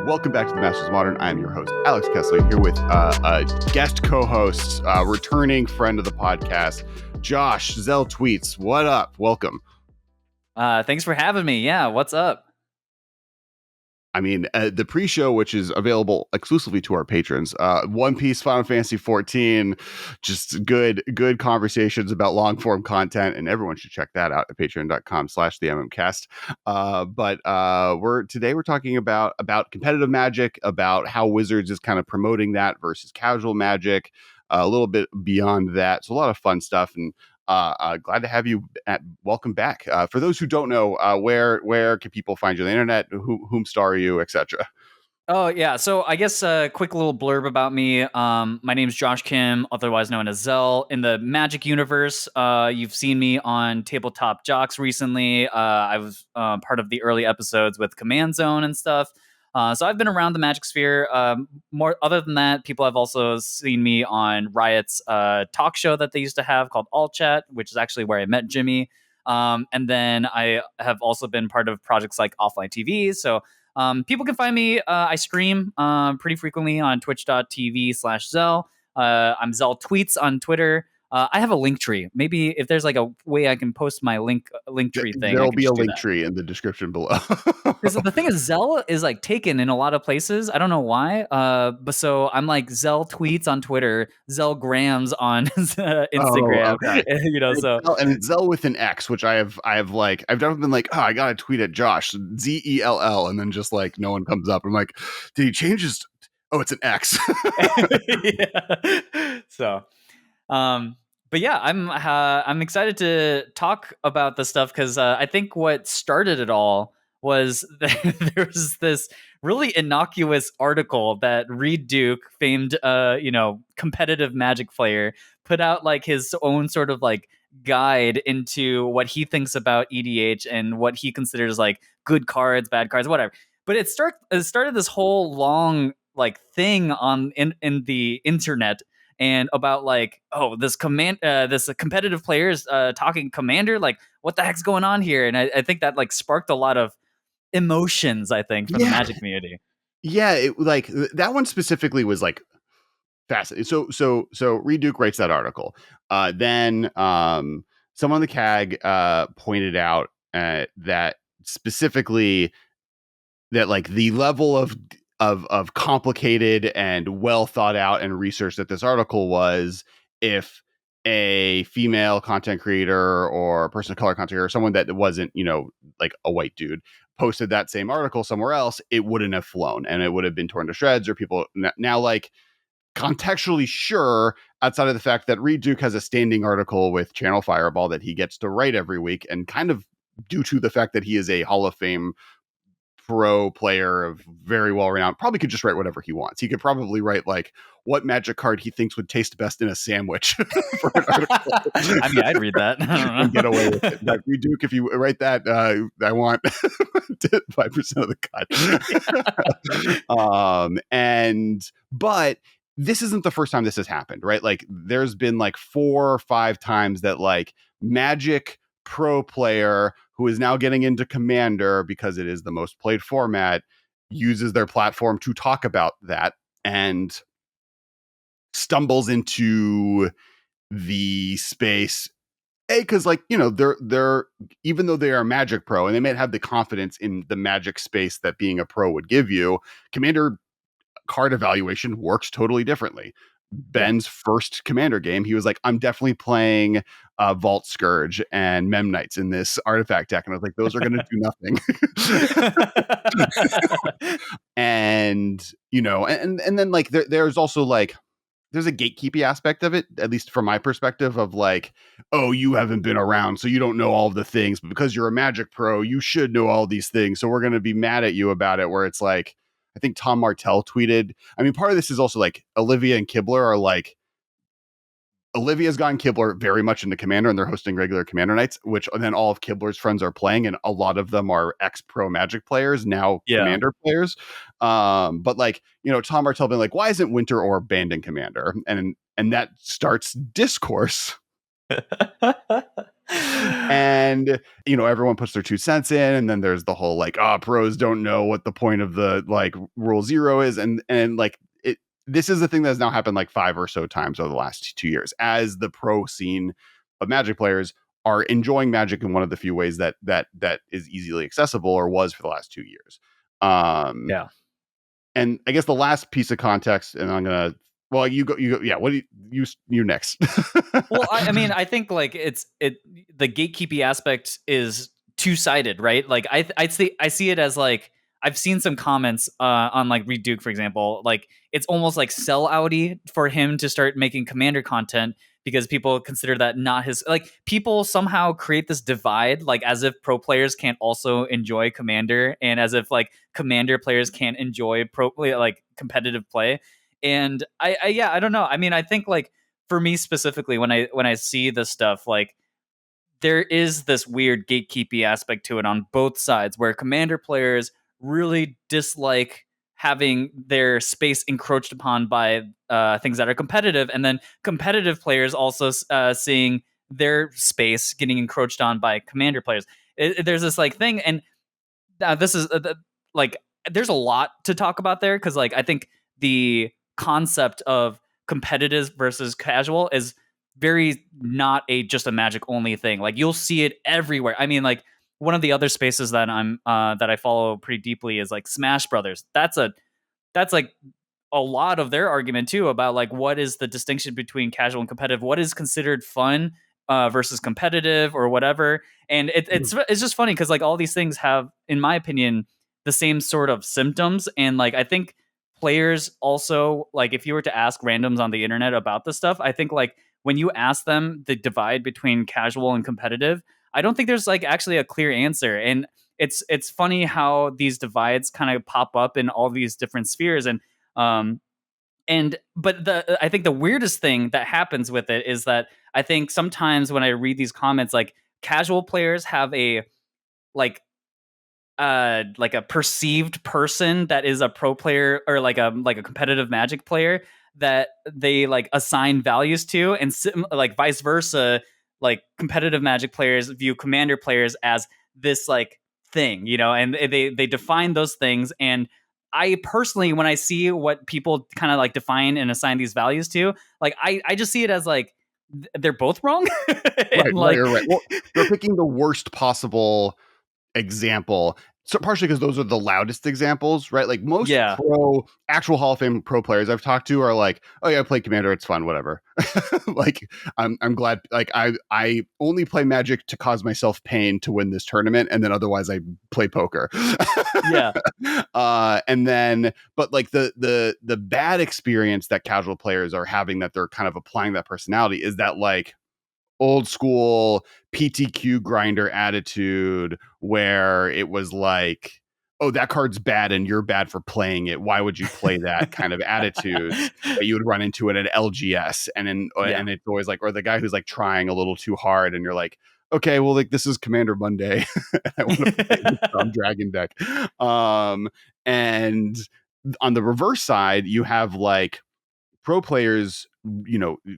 Welcome back to the Masters of Modern. I'm your host, Alex Kessler, here with a guest co-host, returning friend of the podcast, Josh, Xell Tweets. What up? Welcome. Thanks for having me. Yeah, what's up? I mean, the pre-show, which is available exclusively to our patrons, One Piece, Final Fantasy 14, just good conversations about long-form content, and everyone should check that out at patreon.com/the MMcast. But today we're talking about competitive Magic, about how Wizards is kind of promoting that versus casual Magic, a little bit beyond that. So a lot of fun stuff, and glad to have you. Welcome back. For those who don't know, where can people find you on the internet? Whom star you, etc. Oh yeah, so I guess a quick little blurb about me. My name's Josh Kim, otherwise known as Xell. In the Magic universe, you've seen me on Tabletop Jocks recently. I was part of the early episodes with Command Zone and stuff. So I've been around the Magic sphere. More other than that, people have also seen me on Riot's talk show that they used to have called All Chat, which is actually where I met Jimmy. And then I have also been part of projects like Offline TV. So people can find me. I stream pretty frequently on twitch.tv/Xell. I'm Xell Tweets on Twitter. I have a link tree. Maybe if there's like a way I can post my link tree thing, there'll be a link tree in the description below. Because the thing is, Xell is like taken in a lot of places. I don't know why. But so I'm like Xell Tweets on Twitter, Xell Grams on Instagram. Oh, okay. And it's Xell with an X, which I've definitely been like, oh, I gotta tweet at Josh, Zell, and then just like no one comes up. I'm like, did he change his? Oh, it's an X. Yeah. So, but yeah, I'm excited to talk about this stuff because I think what started it all was there was this really innocuous article that Reed Duke, famed competitive Magic player, put out like his own sort of like guide into what he thinks about EDH and what he considers like good cards, bad cards, whatever. But it started this whole long like thing in the internet and about like, oh, this competitive players talking Commander, like what the heck's going on here? And I think that like sparked a lot of emotions, I think, for the Magic community. Yeah, it like that one specifically was like fascinating. So Reed Duke writes that article. Then someone on the CAG pointed out that specifically that like the level of complicated and well thought out and research that this article was, if a female content creator or a person of color content creator, or someone that wasn't, like a white dude, posted that same article somewhere else, it wouldn't have flown and it would have been torn to shreds, or people now like contextually sure, outside of the fact that Reed Duke has a standing article with Channel Fireball that he gets to write every week, and kind of due to the fact that he is a Hall of Fame pro player of very well renowned, probably could just write whatever he wants. He could probably write like what Magic card he thinks would taste best in a sandwich for an article. I mean, I'd read that. And get away with it. Like, Reed Duke, if you write that, I want 5% of the cut. But this isn't the first time this has happened, right? Like there's been like 4 or 5 times that like Magic pro player who is now getting into Commander because it is the most played format uses their platform to talk about that and stumbles into the space. Because like, they're even though they are Magic pro and they may have the confidence in the Magic space that being a pro would give you, Commander card evaluation works totally differently. Ben's first Commander game, he was like, I'm definitely playing Vault Scourge and Mem Knights in this artifact deck. And I was like, those are going to do nothing. And then like there's also like, there's a gatekeeping aspect of it, at least from my perspective, of like, oh, you haven't been around, so you don't know all of the things, but because you're a Magic pro, you should know all these things. So we're going to be mad at you about it, where it's like, I think Tom Martell tweeted. I mean, part of this is also like Olivia and Kibler are like, Olivia's gotten Kibler very much into Commander, and they're hosting regular Commander nights, which then all of Kibler's friends are playing, and a lot of them are ex-pro Magic players, now Commander players. But like, Tom Martell been like, why isn't Winter Orb banned in Commander? And that starts discourse. And everyone puts their 2 cents in, and then there's the whole like, pros don't know what the point of the like rule zero is, and like it. This is the thing that has now happened like 5 or so times over the last 2 years, as the pro scene of Magic players are enjoying Magic in one of the few ways that is easily accessible, or was for the last 2 years. Yeah. And I guess the last piece of context, and I'm gonna, well, you go, yeah. What do you next? Well, I mean, I think like the gatekeeping aspect is two-sided, right? Like I see it as like I've seen some comments on like Reed Duke, for example, like it's almost like sell outy for him to start making commander content because people consider that not his, like people somehow create this divide, like as if pro players can't also enjoy commander, and as if like commander players can't enjoy pro like competitive play. And I don't know. I mean, I think like for me specifically, when I see this stuff, like there is this weird gatekeeping aspect to it on both sides, where commander players really dislike having their space encroached upon by things that are competitive, and then competitive players also seeing their space getting encroached on by commander players. There's this like thing, and this is like there's a lot to talk about there, because like I think the concept of competitive versus casual is very not a just a Magic only thing. Like you'll see it everywhere. I mean, like one of the other spaces that I follow pretty deeply is like Smash Brothers. That's like a lot of their argument too about like what is the distinction between casual and competitive, what is considered fun versus competitive or whatever. And it's just funny because like all these things have, in my opinion, the same sort of symptoms. And like I think players also, like if you were to ask randoms on the internet about this stuff, I think like when you ask them the divide between casual and competitive, I don't think there's like actually a clear answer. And it's funny how these divides kind of pop up in all these different spheres. Um but I think the weirdest thing that happens with it is that I think sometimes when I read these comments, like casual players have a like a perceived person that is a pro player, or like a competitive Magic player that they like assign values to, and like vice versa, like competitive Magic players view commander players as this like thing, and they define those things. And I personally, when I see what people kind of like define and assign these values to, like I just see it as like they're both wrong. Right, And like right. Well, they're picking the worst possible example. So partially because those are the loudest examples, right? Like most yeah. actual Hall of Fame pro players I've talked to are like, oh yeah, I play Commander, it's fun, whatever. Like I'm glad, like I only play Magic to cause myself pain to win this tournament, and then otherwise I play poker. Yeah. And then but like the bad experience that casual players are having, that they're kind of applying that personality, is that like old school PTQ grinder attitude, where it was like, oh, that card's bad and you're bad for playing it, why would you play that kind of attitudes that you would run into it at LGS. Yeah. And it's always like, or the guy who's like trying a little too hard, and you're like, okay, well, like this is Commander Monday. I want to play this Dragon deck. And on the reverse side, you have like pro players,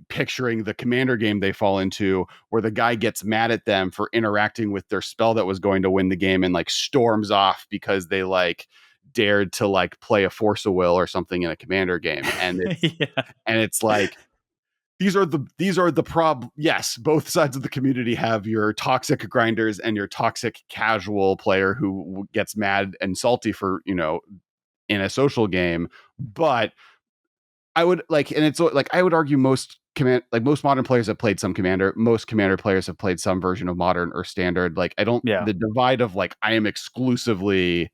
picturing the commander game they fall into, where the guy gets mad at them for interacting with their spell that was going to win the game, and like storms off because they like dared to like play a force of will or something in a commander game. And Yeah. it's like, these are the yes, both sides of the community have your toxic grinders and your toxic casual player who gets mad and salty for, in a social game. But I would like, and it's like, I would argue most most modern players have played some commander. Most commander players have played some version of modern or standard. Like, I don't, Yeah. the divide of like, I am exclusively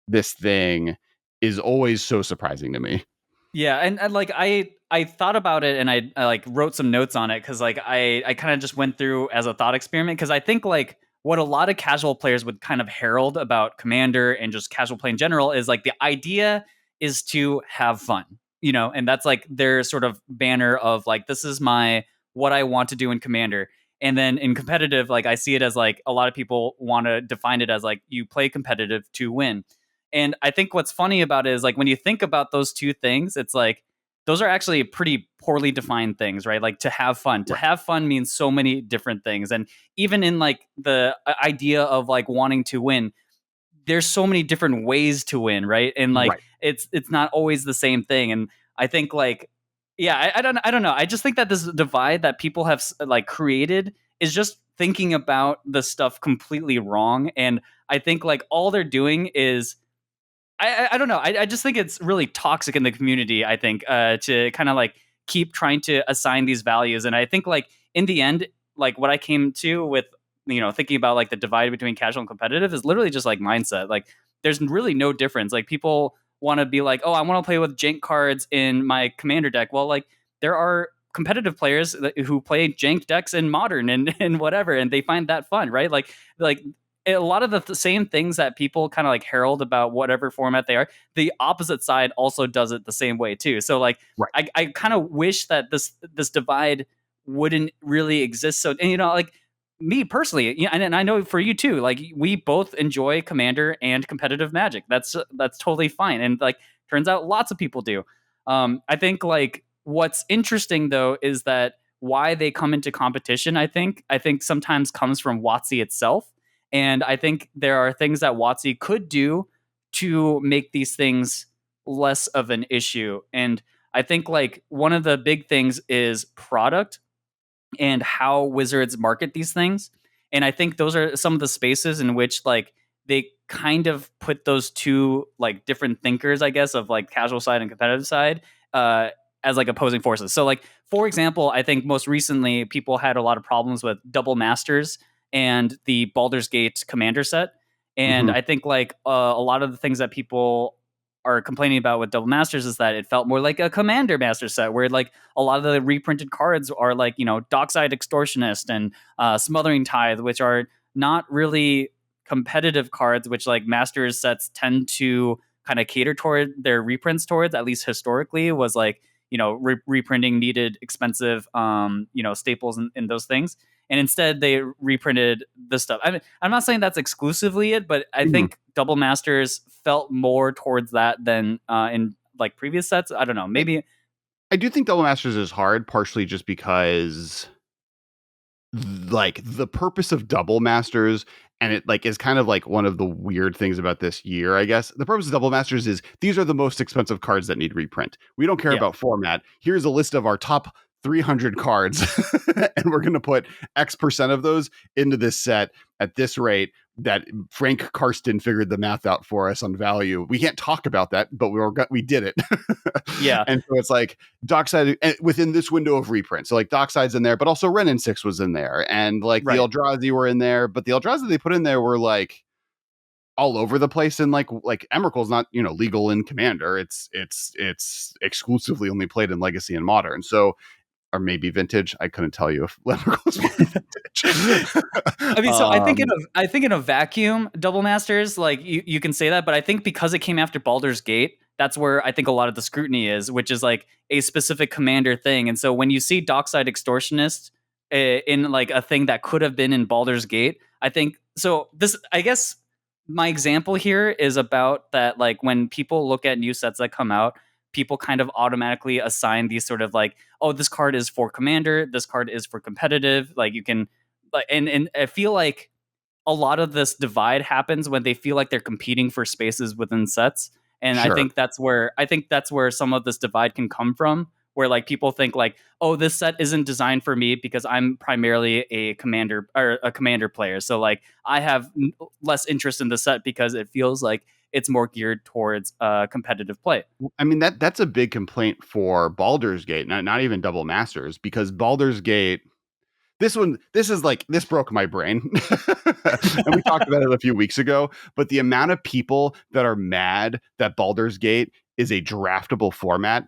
this thing is always so surprising to me. Yeah, and like I thought about it, and I like wrote some notes on it, because like I kind of just went through as a thought experiment, because I think like what a lot of casual players would kind of herald about Commander and just casual play in general is like the idea is to have fun, and that's like their sort of banner of like, this is my what I want to do in Commander. And then in competitive, like I see it as like a lot of people want to define it as like you play competitive to win. And I think what's funny about it is like when you think about those two things, it's like those are actually pretty poorly defined things, right? Like to have fun. To Right. have fun means so many different things. And even in like the idea of like wanting to win, there's so many different ways to win, right? And like Right. it's not always the same thing. And I think like yeah, I don't know. I just think that this divide that people have like created is just thinking about the stuff completely wrong. And I think like all they're doing is I don't know. I just think it's really toxic in the community. I think to kind of like keep trying to assign these values, and I think like in the end, like what I came to with thinking about like the divide between casual and competitive is literally just like mindset. Like there's really no difference. Like people want to be like, oh, I want to play with jank cards in my commander deck. Well, like there are competitive players who play jank decks in modern and whatever, and they find that fun, right? Like a lot of the same things that people kind of like herald about whatever format they are, the opposite side also does it the same way too. So like Right. I kind of wish that this divide wouldn't really exist. So and like me personally, and I know for you too, like we both enjoy Commander and competitive Magic. That's totally fine. And like turns out lots of people do. I think like what's interesting though is that why they come into competition, I think sometimes comes from WotC itself. And I think there are things that WotC could do to make these things less of an issue. And I think like one of the big things is product and how Wizards market these things. And I think those are some of the spaces in which like they kind of put those two like different thinkers, I guess, of like casual side and competitive side, as like opposing forces. So like for example, I think most recently people had a lot of problems with double masters and the Baldur's Gate commander set. And Mhm. I think like a lot of the things that people are complaining about with double masters is that it felt more like a commander master set where like a lot of the reprinted cards are like dockside extortionist and smothering tithe, which are not really competitive cards, which like masters sets tend to kind of cater toward their reprints towards, at least historically, was like reprinting needed expensive staples and those things. And instead they reprinted this stuff. I mean, I'm not saying that's exclusively it, but I Mhm. think double masters felt more towards that than in like previous sets. I don't know, I maybe. I do think Double Masters is hard, partially just because like the purpose of Double Masters, and it like is kind of like one of the weird things about this year, I guess. The purpose of Double Masters is these are the most expensive cards that need reprint. We don't care Yeah. about format. Here's a list of our top 300 cards, and we're going to put X percent of those into this set at this rate. That Frank Karsten figured the math out for us on value. We can't talk about that, but we did it. Yeah. And so it's like Dockside within this window of reprint. So like Dockside's in there, but also Ren and Six was in there, and like the Right. Eldrazi were in there, but the Eldrazi they put in there were like all over the place. And like Emerald's not legal in Commander. It's exclusively only played in Legacy and Modern. So or maybe Vintage. I couldn't tell you if Emerald's Vintage. I mean, so um, I think in a vacuum, Double Masters, like you can say that, but I think because it came after Baldur's Gate, that's where I think a lot of the scrutiny is, which is like a specific commander thing. And so when you see Dockside Extortionist in like a thing that could have been in Baldur's Gate, I think so. This, I guess, my example here is about that. Like when people look at new sets that come out, people kind of automatically assign these sort of like, oh, this card is for commander, this card is for competitive. Like you can like and I feel like a lot of this divide happens when they feel like they're competing for spaces within sets. And sure. I think that's where some of this divide can come from, where like people think like, oh, this set isn't designed for me because I'm primarily a commander or a commander player. So like I have less interest in the set because it feels like it's more geared towards competitive play. I mean that's a big complaint for Baldur's Gate, not even Double Masters, because Baldur's Gate this broke my brain. And we talked about it a few weeks ago, but the amount of people that are mad that Baldur's Gate is a draftable format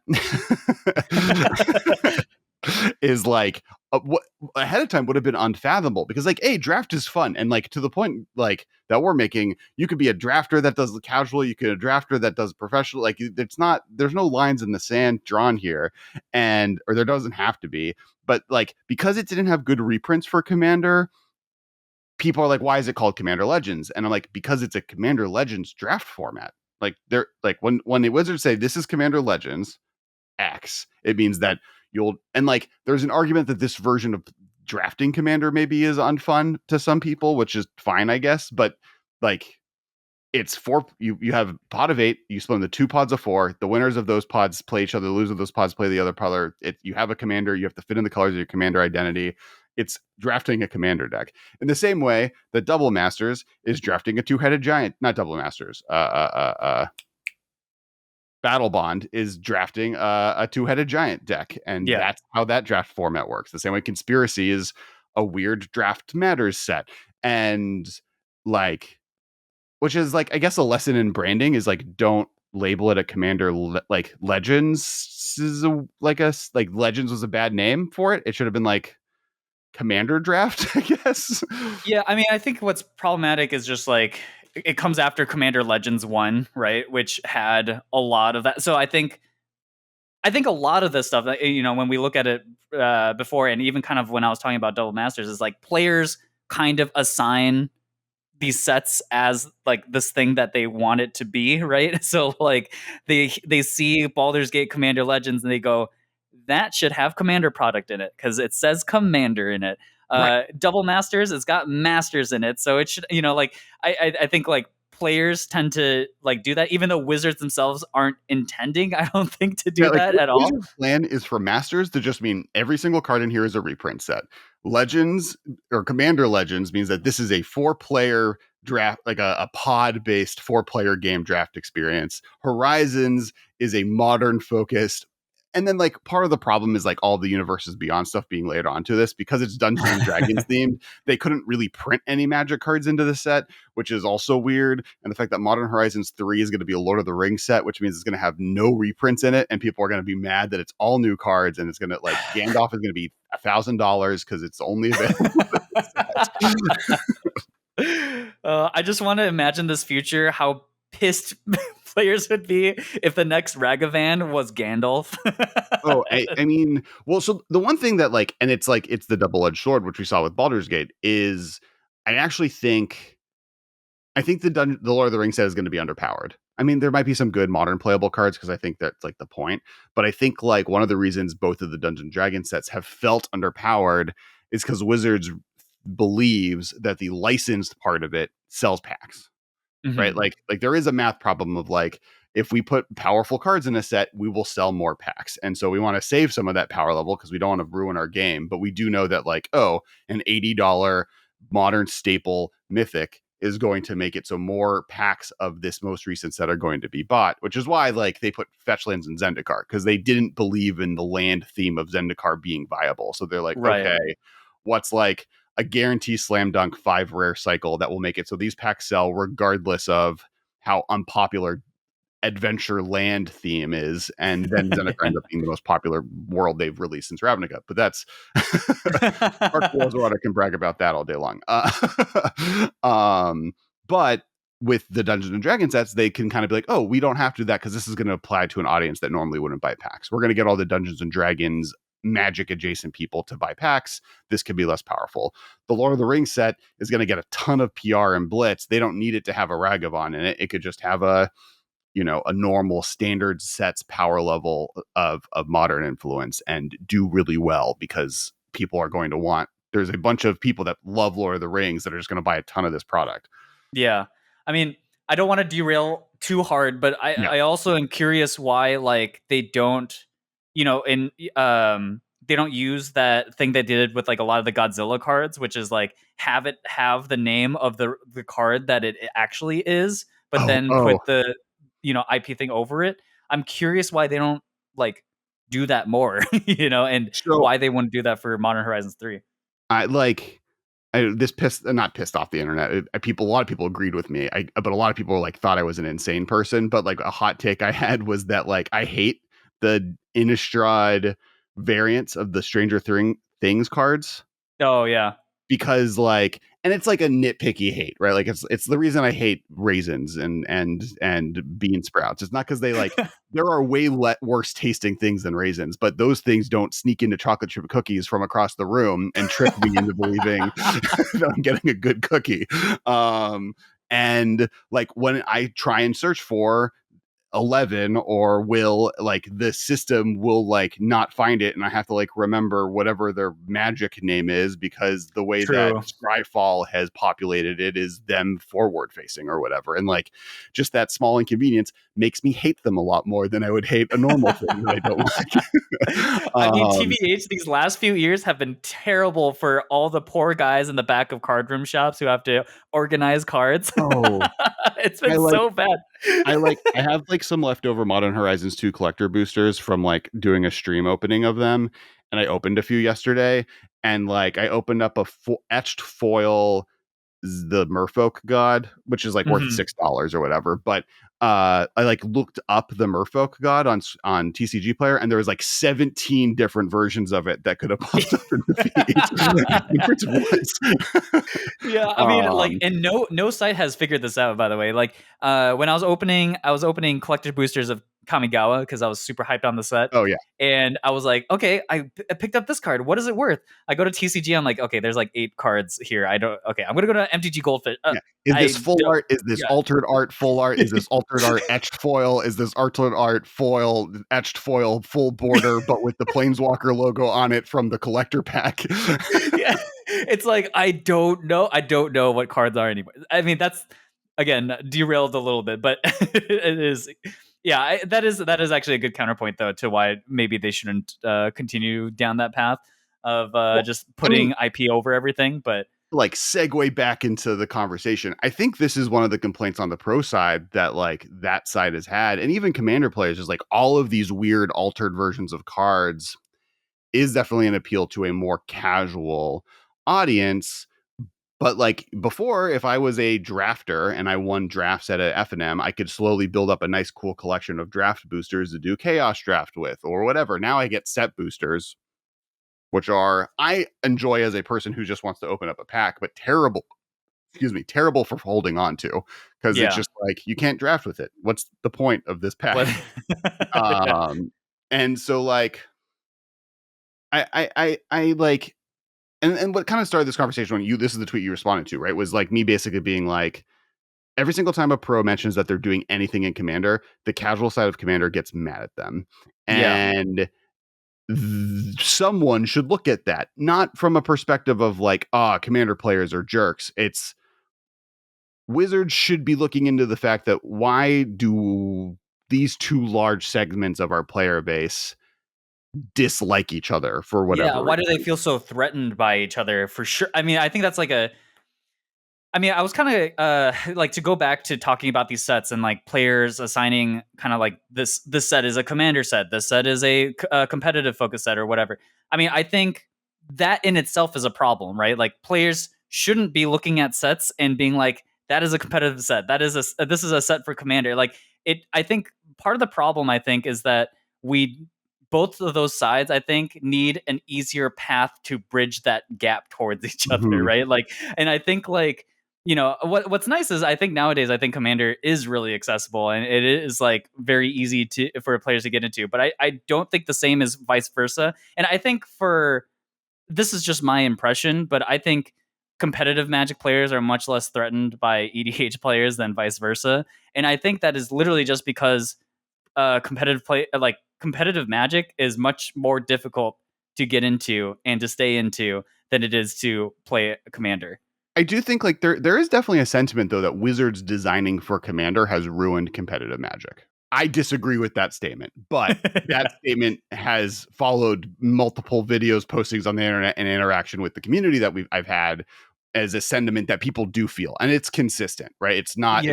is like what ahead of time would have been unfathomable, because like draft is fun, and like to the point like that we're making, you could be a drafter that does the casual, you could a drafter that does professional. Like there's no lines in the sand drawn here, and or there doesn't have to be, but like because it didn't have good reprints for Commander, people are like, why is it called Commander Legends? And I'm like, because it's a Commander Legends draft format. Like they're like when the Wizards say this is Commander Legends, X, it means that there's an argument that this version of drafting commander maybe is unfun to some people, which is fine, I guess. But like, it's four. You have a pod of 8. You split into 2 pods of 4. The winners of those pods play each other. The losers of those pods play the other pod. You have a commander. You have to fit in the colors of your commander identity. It's drafting a commander deck in the same way that Double Masters is drafting a 2-headed giant. Not Double Masters. Battle Bond is drafting a 2-headed giant deck, and that's how that draft format works. The same way Conspiracy is a weird draft matters set, and like, which is like, I guess a lesson in branding is like, don't label it a commander. Like Legends is like Legends was a bad name for it. It should have been like Commander Draft, I guess. Yeah, I mean, I think what's problematic is just like it comes after Commander Legends 1, right, which had a lot of that. So I think a lot of this stuff, you know, when we look at it before, and even kind of when I was talking about Double Masters, is like players kind of assign these sets as like this thing that they want it to be, right? So like they see Baldur's Gate Commander Legends and they go, that should have Commander product in it because it says Commander in it. Right. Double Masters, it's got Masters in it, so it should, you know, like I think like players tend to like do that, even though Wizards themselves aren't intending, I don't think, to do that at all. Wizards' plan is for Masters to just mean every single card in here is a reprint set. Legends or Commander Legends means that this is a 4-player draft, like a pod-based 4-player game draft experience. Horizons is a modern focused. And then like part of the problem is like all the Universes Beyond stuff being layered onto this because it's Dungeons and Dragons themed. They couldn't really print any Magic cards into the set, which is also weird. And the fact that Modern Horizons 3 is going to be a Lord of the Rings set, which means it's going to have no reprints in it, and people are going to be mad that it's all new cards, and it's going to like Gandalf is going to be $1,000 because it's only available. I just want to imagine this future, how pissed players would be if the next Ragavan was Gandalf. I mean, well, so the one thing that like, and it's like, it's the double-edged sword, which we saw with Baldur's Gate, is I actually think the Lord of the Rings set is going to be underpowered. I mean, there might be some good modern playable cards because I think that's like the point. But I think like one of the reasons both of the Dungeon Dragon sets have felt underpowered is because Wizards believes that the licensed part of it sells packs. Mm-hmm. Right? Like there is a math problem of like, if we put powerful cards in a set, we will sell more packs. And so we want to save some of that power level because we don't want to ruin our game. But we do know that like, oh, an $80 modern staple mythic is going to make it so more packs of this most recent set are going to be bought, which is why like they put Fetchlands in Zendikar because they didn't believe in the land theme of Zendikar being viable. So they're like, right. Okay, what's like a guarantee slam dunk 5 rare cycle that will make it so these packs sell regardless of how unpopular adventure land theme is, and then Zendikar ends up being the most popular world they've released since Ravnica. But that's Dark Water can brag about that all day long. But with the Dungeons and Dragons sets, they can kind of be like, oh, we don't have to do that because this is going to apply to an audience that normally wouldn't buy packs. We're going to get all the Dungeons and Dragons Magic adjacent people to buy packs. This could be less powerful. The Lord of the Rings set is going to get a ton of PR and blitz. They don't need it to have a Ragavan in it. It could just have a normal standard sets power level of modern influence and do really well because people are going to want. There's a bunch of people that love Lord of the Rings that are just going to buy a ton of this product. Yeah. I mean, I don't want to derail too hard, but I also am curious why like they don't, they don't use that thing they did with like a lot of the Godzilla cards, which is like have it have the name of the card that it actually is, but then put the IP thing over it. I'm curious why they don't like do that more, and why they wouldn't do that for Modern Horizons 3. This not pissed off the internet. A lot of people agreed with me. But a lot of people like thought I was an insane person. But like a hot take I had was that like I hate the Innistrad variants of the Stranger Things cards. Oh yeah. Because like, and it's like a nitpicky hate, right? Like it's the reason I hate raisins and bean sprouts. It's not because they like, there are way worse tasting things than raisins, but those things don't sneak into chocolate chip cookies from across the room and trick me into believing that I'm getting a good cookie. And like when I try and search for 11, or will like the system will like not find it, and I have to like remember whatever their magic name is, because the way that True. Scryfall has populated it is them forward facing or whatever. And like just that small inconvenience makes me hate them a lot more than I would hate a normal thing that I don't like. I mean, TBH, these last few years have been terrible for all the poor guys in the back of card room shops who have to organize cards. Oh, It's been like, so bad. I have like some leftover Modern Horizons 2 collector boosters from like doing a stream opening of them, and I opened a few yesterday, and like I opened up a etched foil the Merfolk God, which is like worth $6 or whatever. But I like looked up the Merfolk God on TCG Player, and there was like 17 different versions of it that could have popped up in the feed. Yeah, I mean, like, and no site has figured this out, by the way. Like, when I was opening collector boosters of Kamigawa because I was super hyped on the set. Oh yeah. And I was like, okay, I picked up this card. What is it worth? I go to TCG. I'm like, okay, there's like 8 cards here. I'm gonna go to MTG Goldfish. Is this full art? Is this altered art full art? Is this altered art etched foil? Is this altered art foil etched foil full border but with the Planeswalker logo on it from the collector pack? Yeah, it's like I don't know what cards are anymore. I mean, that's again derailed a little bit, but it is. Yeah, that is actually a good counterpoint though to why maybe they shouldn't continue down that path of just putting IP over everything. But like segue back into the conversation, I think this is one of the complaints on the pro side that like that side has had, and even Commander players, is like all of these weird altered versions of cards is definitely an appeal to a more casual audience. But like before, if I was a drafter and I won drafts at a FNM, I could slowly build up a nice cool collection of draft boosters to do Chaos Draft with or whatever. Now I get set boosters, which are I enjoy as a person who just wants to open up a pack, but terrible for holding on to, because it's just like you can't draft with it. What's the point of this pack? And so like I like, and what kind of started this conversation when this is the tweet you responded to, right? Was like me basically being like, every single time a pro mentions that they're doing anything in Commander, the casual side of Commander gets mad at them. And someone should look at that, not from a perspective of like, Commander players are jerks. It's Wizards should be looking into the fact that why do these two large segments of our player base dislike each other for whatever reason? Why do they feel so threatened by each other? For sure. I mean, I think that's like I was kind of like, to go back to talking about these sets and like players assigning kind of like this set is a Commander set, this set is a competitive focus set or whatever. I mean, I think that in itself is a problem, right? Like players shouldn't be looking at sets and being like, that is a competitive set, this is a set for Commander. Like I think part of the problem, I think, is that both of those sides, I think, need an easier path to bridge that gap towards each other, right? Like, and I think like, what's nice is I think nowadays Commander is really accessible and it is like very easy for players to get into, but I don't think the same is vice versa. And I think this is just my impression, but I think competitive Magic players are much less threatened by EDH players than vice versa. And I think that is literally just because competitive Magic is much more difficult to get into and to stay into than it is to play a Commander. I do think like there is definitely a sentiment though that Wizards designing for Commander has ruined competitive Magic. I disagree with that statement, but that statement has followed multiple videos, postings on the internet, and interaction with the community that I've had as a sentiment that people do feel, and it's consistent, right? It's not,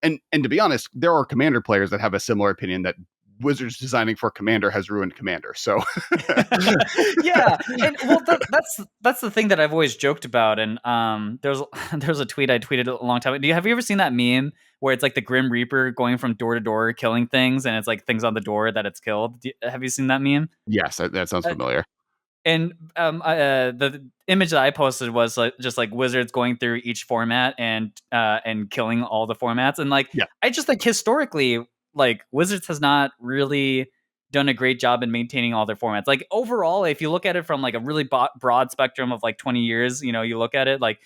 and to be honest, there are Commander players that have a similar opinion that Wizards designing for Commander has ruined Commander. So yeah, and well, that's the thing that I've always joked about. And there's a tweet I tweeted a long time ago. Have you ever seen that meme where it's like the Grim Reaper going from door to door killing things, and it's like things on the door that it's killed? Have you seen that meme? Yes, that sounds familiar. And the image that I posted was like just like Wizards going through each format and killing all the formats, and like I just think historically, like Wizards has not really done a great job in maintaining all their formats. Like overall, if you look at it from like a really broad spectrum of like 20 years, you look at it like,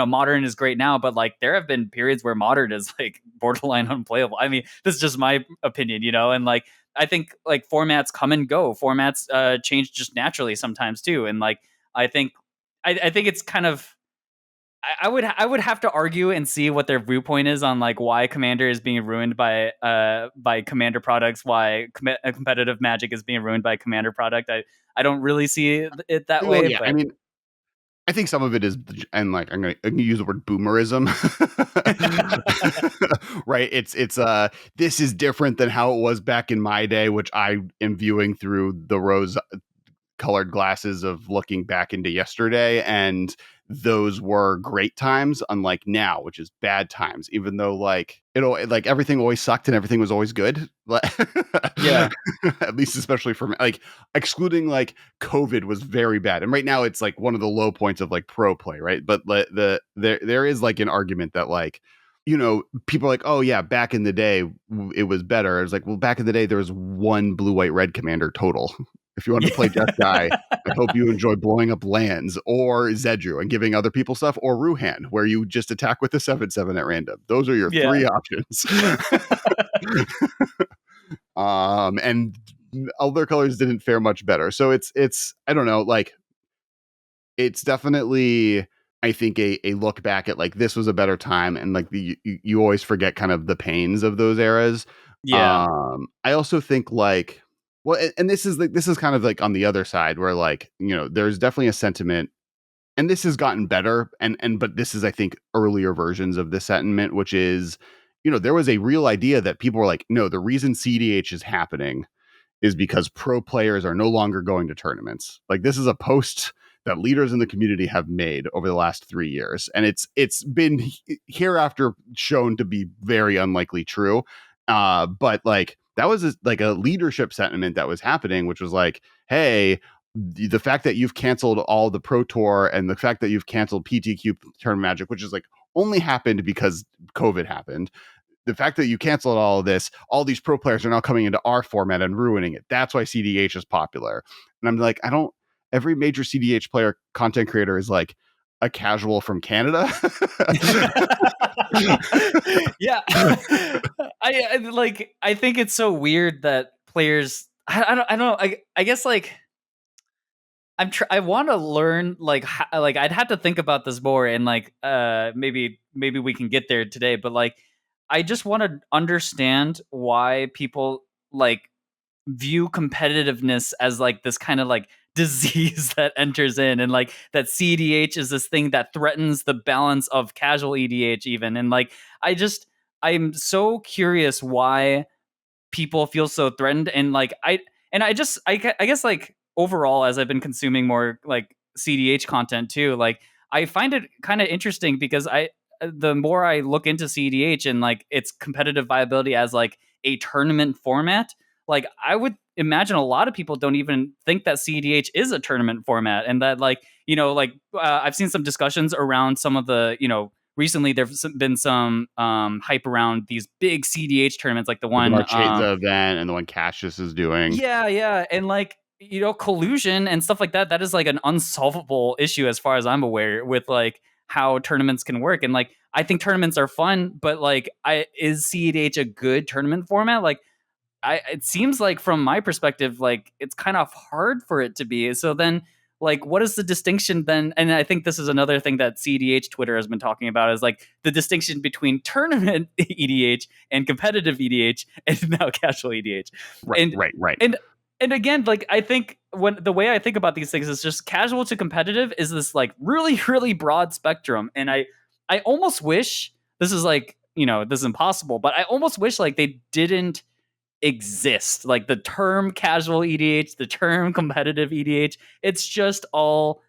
modern is great now, but like there have been periods where modern is like borderline unplayable. I mean, this is just my opinion, and like I think like formats come and go. Formats change just naturally sometimes too, and like I think I think it's kind of I would have to argue and see what their viewpoint is on like why Commander is being ruined by Commander products, why competitive Magic is being ruined by Commander product. I don't really see it that Well, way, yeah, I but mean, I think some of it is, and like I'm gonna use the word boomerism, right? It's this is different than how it was back in my day, which I am viewing through the rose colored glasses of looking back into yesterday, and those were great times, unlike now, which is bad times, even though like like everything always sucked and everything was always good. yeah, At least especially for me, like excluding like COVID was very bad, and right now it's like one of the low points of like pro play, right? But there is like an argument that like people are like, oh yeah, back in the day it was better. It's like, well, back in the day there was one blue white red commander total. If you want to play Death Guy, I hope you enjoy blowing up lands, or Zedru and giving other people stuff, or Ruhan, where you just attack with a 7/7 at random. Those are your yeah. three options. And other colors didn't fare much better. So it's I don't know, like it's definitely I think a look back at like this was a better time, and like you always forget kind of the pains of those eras. Yeah. I also think like and this is kind of like on the other side where like there's definitely a sentiment, and this has gotten better, but this is I think earlier versions of this sentiment, which is there was a real idea that people were like, no, the reason cEDH is happening is because pro players are no longer going to tournaments. Like this is a post that leaders in the community have made over the last 3 years, and it's been hereafter shown to be very unlikely true. But like that was like a leadership sentiment that was happening, which was like, hey, the fact that you've canceled all the Pro Tour and the fact that you've canceled PTQ Tournament Magic, which is like only happened because COVID happened, the fact that you canceled all of this, all these pro players are now coming into our format and ruining it. That's why cEDH is popular. And I'm like, every major cEDH player content creator is like a casual from Canada. Yeah. I think it's so weird that players I don't know. I guess like I want to learn like like I'd have to think about this more, and like maybe we can get there today, but like I just want to understand why people like view competitiveness as like this kind of like disease that enters in, and like that cEDH is this thing that threatens the balance of casual EDH even, and like I'm so curious why people feel so threatened, and like I guess like overall as I've been consuming more like cEDH content too, like I find it kind of interesting because the more I look into cEDH and like its competitive viability as like a tournament format, like I would imagine a lot of people don't even think that cEDH is a tournament format, and that like like I've seen some discussions around some of the recently there's been some hype around these big cEDH tournaments, like the Like the one Marchesa event and the one Cassius is doing. yeah, and like collusion and stuff like that, that is like an unsolvable issue as far as I'm aware with like how tournaments can work. And like I think tournaments are fun, but like is cEDH a good tournament format? Like it seems like from my perspective, like it's kind of hard for it to be. So then like what is the distinction then? And I think this is another thing that cEDH Twitter has been talking about, is like the distinction between tournament EDH and competitive EDH and now casual EDH. Right, And right. and again, like I think when the way I think about these things is just casual to competitive is this like really, really broad spectrum. And I almost wish this is like, this is impossible, but I almost wish like they didn't exist. Like the term casual EDH, the term competitive EDH, it's just all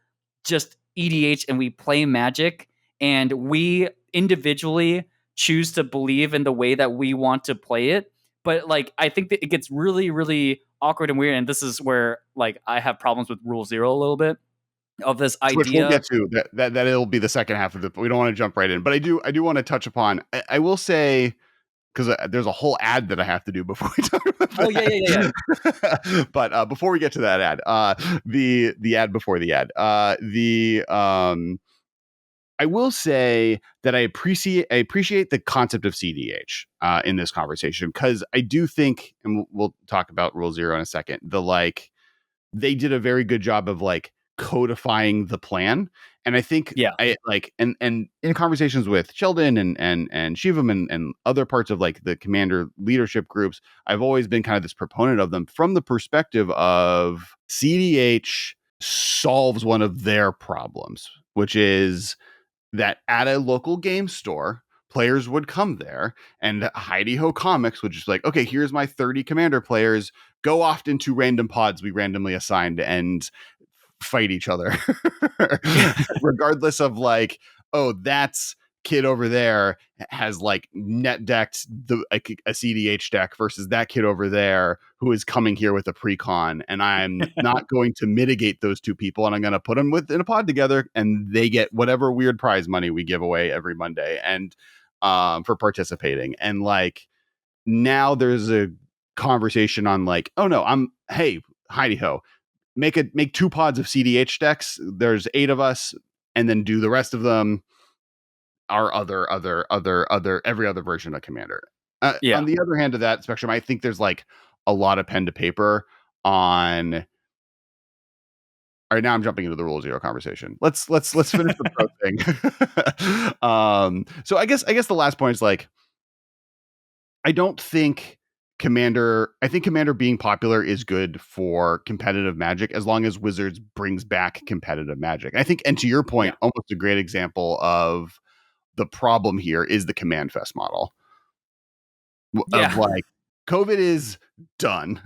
just EDH, and we play Magic, and we individually choose to believe in the way that we want to play it. But like I think that it gets really, really awkward and weird, and this is where like I have problems with Rule Zero a little bit of this Which we'll idea. get to that it'll be the second half of it, but we don't want to jump right in. But I do want to touch upon. I will say, because there's a whole ad that I have to do before we talk about that. Oh yeah. But before we get to that ad, the ad before the ad, I will say that I appreciate the concept of cEDH in this conversation, because I do think, and we'll talk about Rule Zero in a second, they did a very good job of like codifying the plan. And I think Yeah. I like, and in conversations with Sheldon and Shivam and other parts of like the commander leadership groups, I've always been kind of this proponent of them from the perspective of cEDH solves one of their problems, which is that at a local game store, players would come there and Heidi Ho Comics would just be like, okay, here's my 30 commander players, go off into random pods we randomly assigned and fight each other. Regardless of like, oh, that's kid over there has like net decked a cEDH deck versus that kid over there who is coming here with a precon, and I'm not going to mitigate those two people, and I'm going to put them in a pod together, and they get whatever weird prize money we give away every Monday and for participating. And like now there's a conversation on like, oh no, hey Heidi Ho, make 2 pods of cEDH decks. There's 8 of us, and then do the rest of them our other every other version of Commander. On the other hand of that spectrum, I think there's like a lot of pen to paper on. All right, now I'm jumping into the Rule Zero conversation. Let's finish the pro thing. So I guess the last point is like, I don't think I think Commander being popular is good for competitive Magic as long as Wizards brings back competitive Magic. I think, and to your point, almost a great example of the problem here is the Command Fest model of like, COVID is done.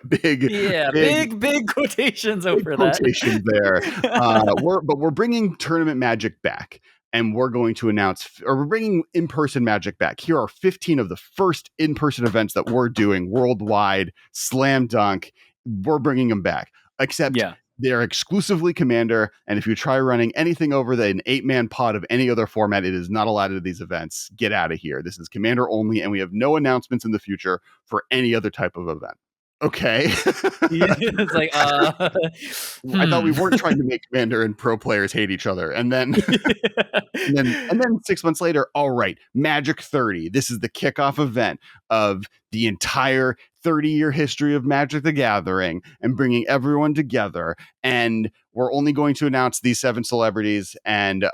big quotations over quotations that. there. We're bringing tournament Magic back, and we're going to announce, or we're bringing in-person Magic back. Here are 15 of the first in-person events that we're doing worldwide. Slam dunk. We're bringing them back, except they're exclusively Commander, and if you try running anything over an 8-man pod of any other format, it is not allowed at these events. Get out of here. This is Commander only, and we have no announcements in the future for any other type of event. Okay. It's like, I thought we weren't trying to make Commander and pro players hate each other. And then, and then 6 months later, all right, Magic 30. This is the kickoff event of the entire 30-year history of Magic the Gathering and bringing everyone together. And we're only going to announce these 7 celebrities. And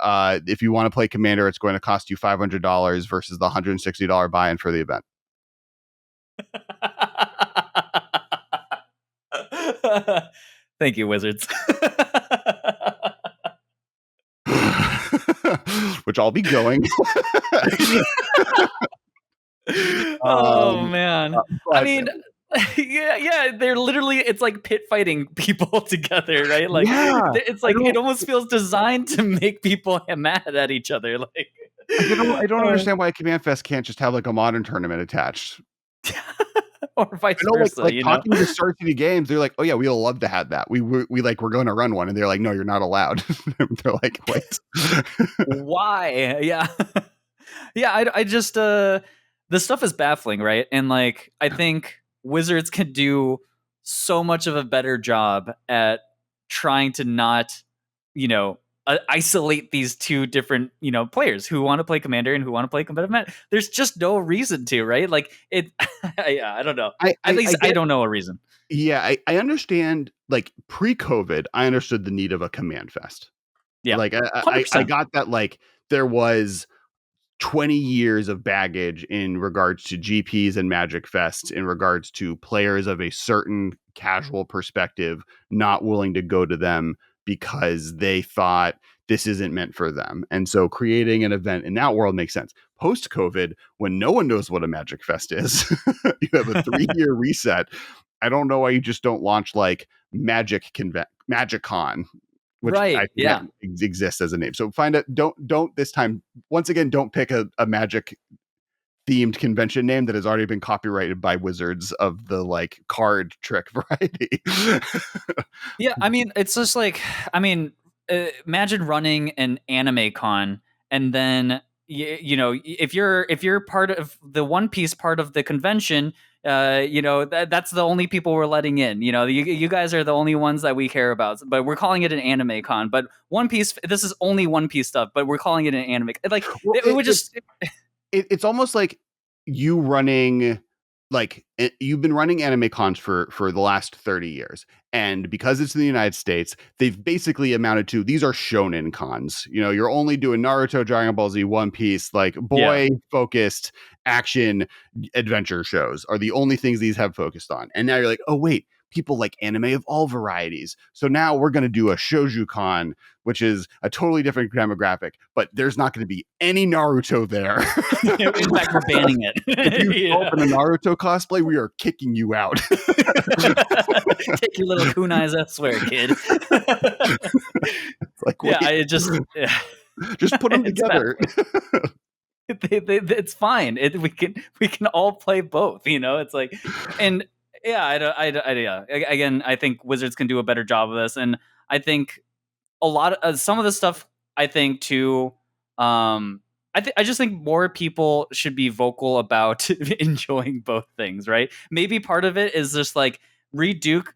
if you want to play Commander, it's going to cost you $500 versus the $160 buy-in for the event. Thank you, Wizards. Which I'll be going. Oh man. I mean, they're literally, it's like pit fighting people together, right? Like it's like it almost feels designed to make people mad at each other. Like I don't understand why Command Fest can't just have like a modern tournament attached. Or vice versa, like talking to Star City Games, they're like, "Oh yeah, we'd love to have that. We're going to run one," and they're like, "No, you're not allowed." They're like, "Wait, why?" Yeah, I just the stuff is baffling, right? And like, I think Wizards can do so much of a better job at trying to not, isolate these two different, players who want to play Commander and who want to play competitive Magic. There's just no reason to, right? Like it. I don't know. I don't know a reason. Yeah, I understand. Like pre-COVID, I understood the need of a Command Fest. Yeah, like I got that. Like there was 20 years of baggage in regards to GPs and Magic Fests, in regards to players of a certain casual perspective not willing to go to them because they thought this isn't meant for them. And so creating an event in that world makes sense. Post-COVID, when no one knows what a Magic Fest is, you have a 3-year reset. I don't know why you just don't launch like Magic Con, which I think exists as a name. So find it. Don't this time. Once again, don't pick a Magic themed convention name that has already been copyrighted by Wizards of the like card trick variety. Yeah, I mean, it's just like, imagine running an anime con, and then if you're part of the One Piece part of the convention, that's the only people we're letting in. You guys are the only ones that we care about. But we're calling it an anime con. But One Piece, this is only One Piece stuff. But we're calling it an anime. Like Well, it would just. it's almost like you running you've been running anime cons for the last 30 years, and because it's in the United States, they've basically amounted to, these are shonen cons. You're only doing Naruto, Dragon Ball Z, One Piece, like boy focused action adventure shows are the only things these have focused on. And now you're like, oh wait, people like anime of all varieties, so now we're going to do a shoujo con, which is a totally different demographic, but there's not going to be any Naruto there. In fact, we're banning it. If you show up in a Naruto cosplay, we are kicking you out. Take your little kunais elsewhere, kid. It's like, just put them together. It's fine. We can all play both. It's like, and yeah, Again, I think Wizards can do a better job of this, and I think a lot of some of the stuff. I think too. I just think more people should be vocal about enjoying both things, right? Maybe part of it is just like Reed Duke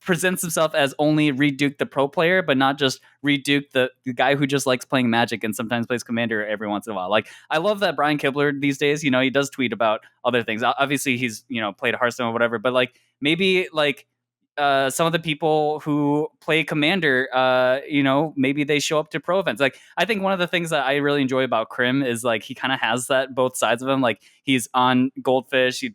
presents himself as only Reed Duke the pro player, but not just Reed Duke the guy who just likes playing Magic and sometimes plays Commander every once in a while. Like, I love that Brian Kibler these days, he does tweet about other things. Obviously he's played Hearthstone or whatever, but like maybe like some of the people who play Commander, maybe they show up to pro events. Like, I think one of the things that I really enjoy about Krim is like he kind of has that both sides of him. Like, he's on Goldfish, he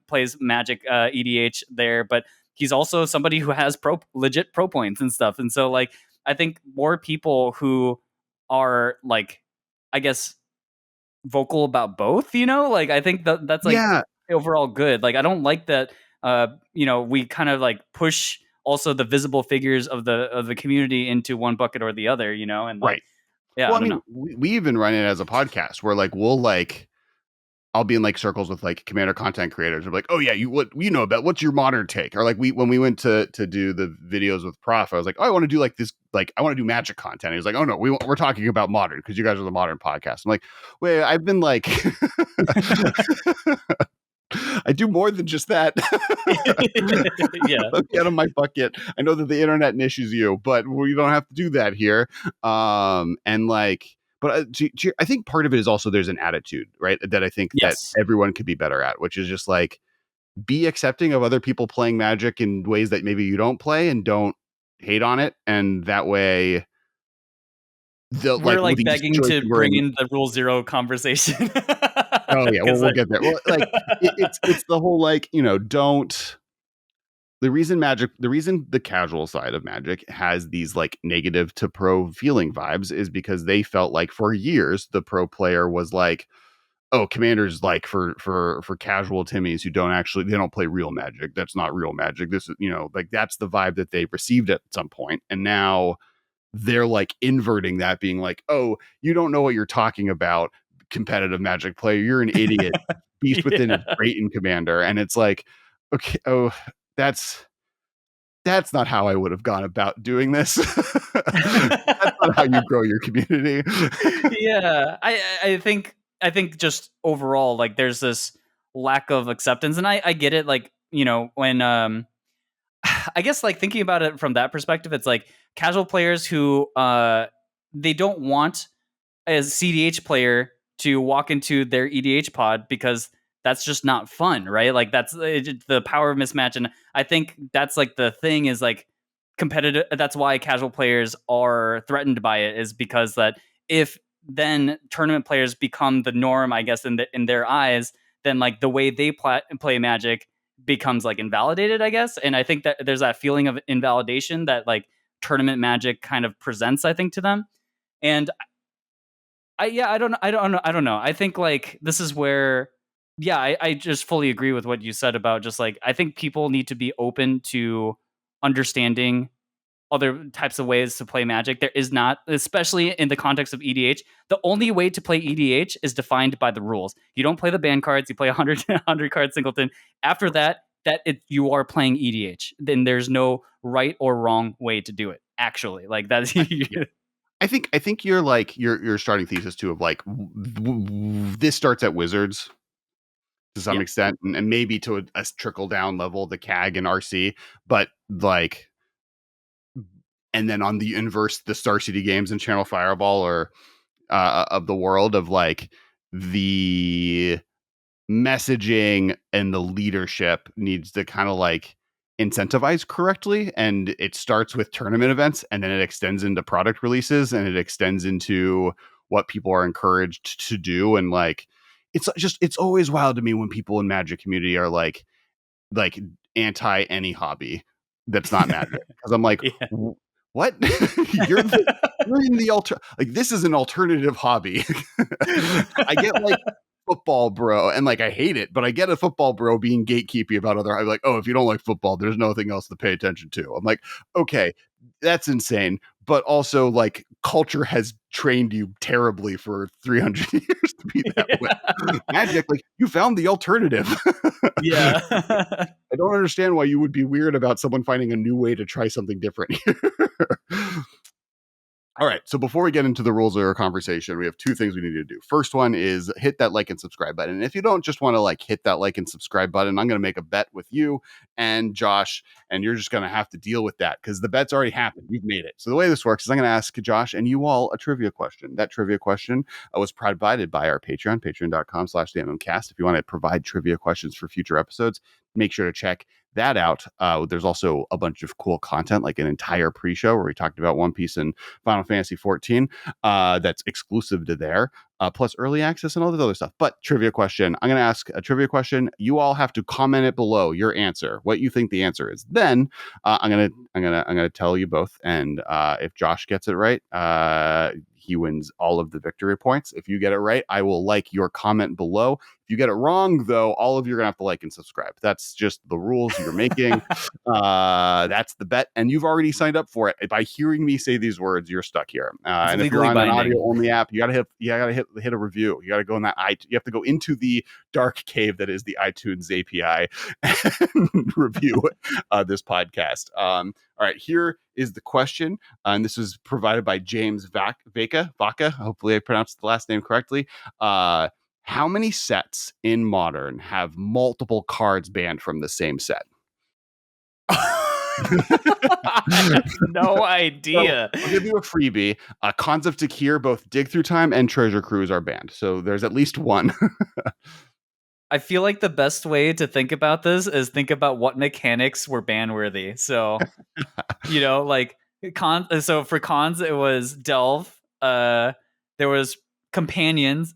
plays Magic EDH there, but he's also somebody who has legit pro points and stuff. And so like I think more people who are like, I guess, vocal about both, like I think that's like overall good. Like, I don't like that we kind of like push also the visible figures of the community into one bucket or the other, and like, right. Yeah. Well, I mean, we even run it as a podcast where like I'll be in like circles with like Commander content creators. I'm like, oh yeah, you know about, what's your modern take? Or like when we went to do the videos with Prof, I was like, oh, I want to do like this, like I want to do Magic content. He was like, oh no, we're talking about modern because you guys are the modern podcast. I'm like, wait, I've been like, I do more than just that. Yeah. Let me out of my bucket. I know that the internet issues you, but we don't have to do that here. And like, but I think part of it is also there's an attitude, right? That I think that everyone could be better at, which is just like, be accepting of other people playing Magic in ways that maybe you don't play, and don't hate on it. And that way, we're like begging to bring in the Rule Zero conversation. Oh yeah, well we'll get there. Well, like it's the whole like, don't. The reason the casual side of Magic has these like negative to pro feeling vibes is because they felt like for years the pro player was like, oh, Commander's like for casual Timmies who they don't play real Magic. That's not real Magic. This is, like that's the vibe that they received at some point. And now they're like inverting that, being like, oh, you don't know what you're talking about, competitive Magic player. You're an idiot. Beast Within is great in Commander. And it's like, okay, oh, that's not how I would have gone about doing this. That's not how you grow your community. Yeah. I think just overall, like there's this lack of acceptance, and I get it. Like, when I guess like thinking about it from that perspective, it's like casual players who they don't want a cEDH player to walk into their EDH pod because that's just not fun, right? Like that's the power of mismatch. And I think that's like the thing is like competitive. That's why casual players are threatened by it, is because that if then tournament players become the norm, I guess, in their eyes, then like the way they play Magic becomes like invalidated, I guess. And I think that there's that feeling of invalidation that like tournament Magic kind of presents, I think, to them. And I don't know. I think like this is where, I just fully agree with what you said about just like, I think people need to be open to understanding other types of ways to play Magic. There is not, especially in the context of EDH, the only way to play EDH is defined by the rules. You don't play the ban cards, you play 100 card singleton. After that, you are playing EDH. Then there's no right or wrong way to do it. Actually, like that's. I think you're like your starting thesis too of like this starts at Wizards. to some extent, and maybe to a trickle down level, the CAG and RC, but like, and then on the inverse, the Star City Games and Channel Fireball or of the world of like the messaging and the leadership needs to kind of like incentivize correctly. And it starts with tournament events and then it extends into product releases and it extends into what people are encouraged to do. And like, it's always wild to me when people in Magic community are like anti any hobby that's not Magic. Cause I'm like, what? you're in the like this is an alternative hobby. I get like football bro and like I hate it, but I get a football bro being gatekeepy about other. I'm like, oh, if you don't like football, there's nothing else to pay attention to. I'm like, okay, that's insane. But also like culture has trained you terribly for 300 years to be that way. Magic, like you found the alternative. Yeah. I don't understand why you would be weird about someone finding a new way to try something different here. All right. So before we get into the rules of our conversation, we have two things we need to do. First one is hit that like and subscribe button. And if you don't just want to like hit that like and subscribe button, I'm going to make a bet with you and Josh, and you're just going to have to deal with that because the bet's already happened. You've made it. So the way this works is I'm going to ask Josh and you all a trivia question. That trivia question was provided by our Patreon, patreon.com/the MMcast. If you want to provide trivia questions for future episodes, make sure to check that out. There's also a bunch of cool content, like an entire pre-show where we talked about One Piece and Final Fantasy 14 that's exclusive to there, plus early access and all this other stuff. But trivia question, I'm going to ask a trivia question. You all have to comment it below your answer, what you think the answer is. Then I'm gonna tell you both, and if Josh gets it right, he wins all of the victory points. If you get it right, I will like your comment below. If you get it wrong, though, all of you are gonna have to like and subscribe. That's just the rules you're making. That's the bet, and you've already signed up for it. By hearing me say these words, you're stuck here. And if you're on an audio only app, you gotta hit a review. You gotta go in that you have to go into the dark cave that is the iTunes API and review this podcast. All right, here is the question, and this is provided by James Vaca. Hopefully, I pronounced the last name correctly. How many sets in Modern have multiple cards banned from the same set? I have no idea. So I'll give you a freebie. Cons of Takir, both Dig Through Time and Treasure Cruise are banned. So there's at least one. I feel like the best way to think about this is think about what mechanics were ban worthy. So, like so for cons, it was Delve. There was Companions,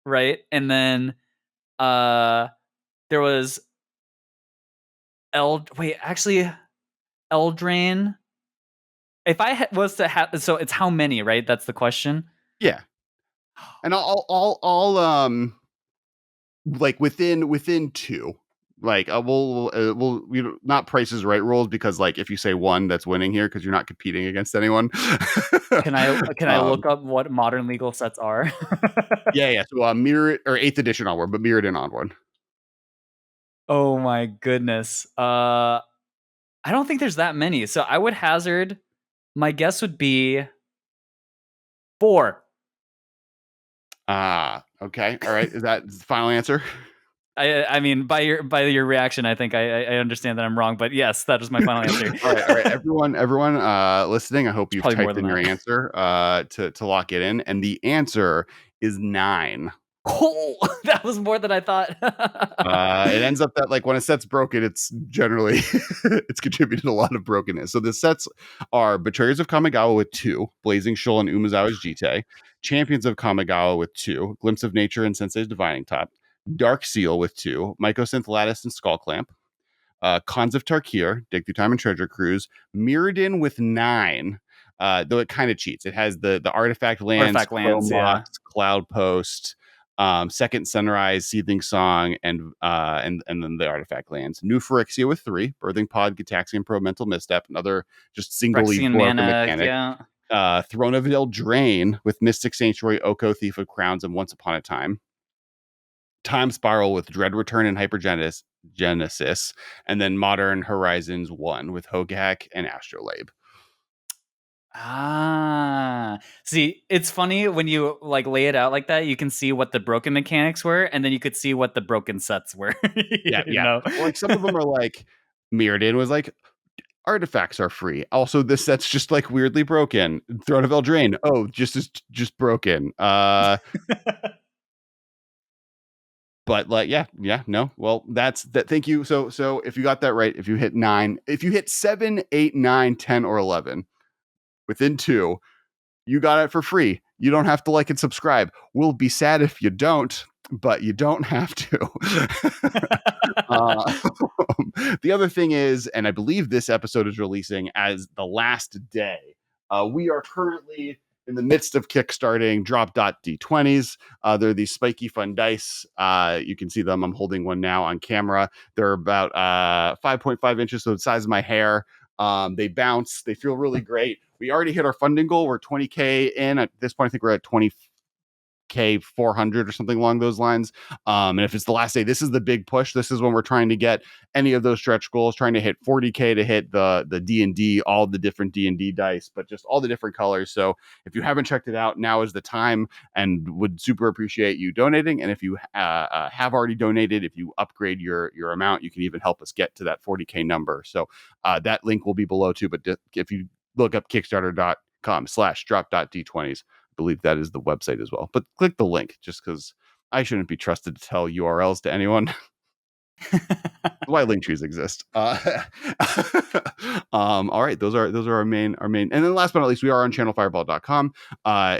right? And then there was Eldraine. If I was to have, so it's how many, right? That's the question. Yeah. And I'll like within two, like we'll not Price is Right rules, because like if you say one, that's winning here because you're not competing against anyone. Can I look up what modern legal sets are? yeah. So Mirrored or 8th edition onward, but Mirrored and onward. Oh my goodness. I don't think there's that many. So I would hazard, my guess would be 4. Okay. All right. Is that the final answer? I mean, by your reaction, I think I understand that I'm wrong, but yes, that is my final answer. All right. Everyone listening, I hope you've typed in your answer to lock it in. And the answer is 9. Oh, that was more than I thought. It ends up that like when a set's broken, it's generally it's contributed a lot of brokenness. So the sets are Betrayers of Kamigawa with 2, Blazing Shoal and Umezawa's Jite, Champions of Kamigawa with 2, Glimpse of Nature and Sensei's Divining Top, Dark Seal with 2, Mycosynth Lattice and Skull Clamp, Cons of Tarkir, Dig Through Time and Treasure Cruise, Mirrodin with 9. Though it kind of cheats. It has the artifact lands, Cloud Post, Second Sunrise, Seething Song, and then the artifact lands. New Phyrexia with 3, Birthing Pod, Gitaxian Probe, Mental Misstep, another just singly broken mechanic. Yeah. Throne of Eldraine with Mystic Sanctuary, Oko, Thief of Crowns, and Once Upon a Time. Time Spiral with Dread Return and Hypergenesis, and then Modern Horizons 1 with Hogak and Astrolabe. See, it's funny when you like lay it out like that. You can see what the broken mechanics were, and then you could see what the broken sets were. Yeah, you yeah. know. Well, like some of them are like mirrored in was like artifacts are free. Also, this set's just like weirdly broken. Throne of Eldraine. Oh, just broken. But like, yeah, no. Well, that's that. Thank you. So if you got that right, if you hit 9, if you hit 7, 8, 9, 10, or 11 within 2, you got it for free. You don't have to like and subscribe. We'll be sad if you don't, but you don't have to. uh, the other thing is, and I believe this episode is releasing as the last day. We are currently in the midst of kickstarting Drop Dot D20s. They're these spiky fun dice. You can see them. I'm holding one now on camera. They're about 5.5 inches, so the size of my hair. They bounce. They feel really great. We already hit our funding goal. We're 20K in. At this point, I think we're at 20K 400 or something along those lines. And if it's the last day, this is the big push. This is when we're trying to get any of those stretch goals, trying to hit 40K to hit the D&D, all the different D&D dice, but just all the different colors. So if you haven't checked it out, now is the time, and would super appreciate you donating. And if you have already donated, if you upgrade your amount, you can even help us get to that 40K number. So that link will be below too. But if you look up kickstarter.com/drop.d20s, believe that is the website as well. But click the link, just because I shouldn't be trusted to tell URLs to anyone. Why link trees exist. All right, those are our main. And then last but not least, we are on channelfireball.com.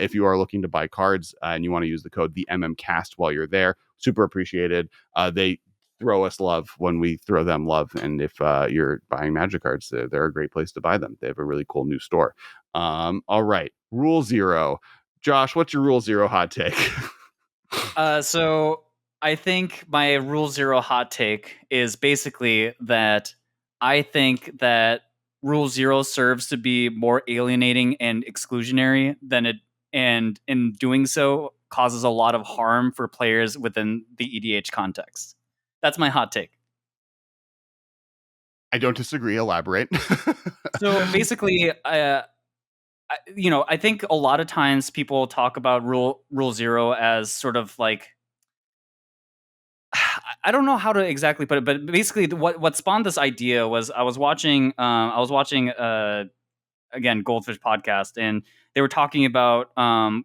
If you are looking to buy cards and you want to use the code the MMcast while you're there, super appreciated. They throw us love when we throw them love, and if you're buying Magic cards, they're a great place to buy them. They have a really cool new store. All right, Rule 0. Josh, what's your Rule 0 hot take? So I think my Rule 0 hot take is basically that I think that Rule 0 serves to be more alienating and exclusionary than it, and in doing so causes a lot of harm for players within the EDH context. That's my hot take. I don't disagree. Elaborate. So basically, I think a lot of times people talk about Rule 0 as sort of like, I don't know how to exactly put it, but basically what spawned this idea was I was watching again Goldfish podcast, and they were talking about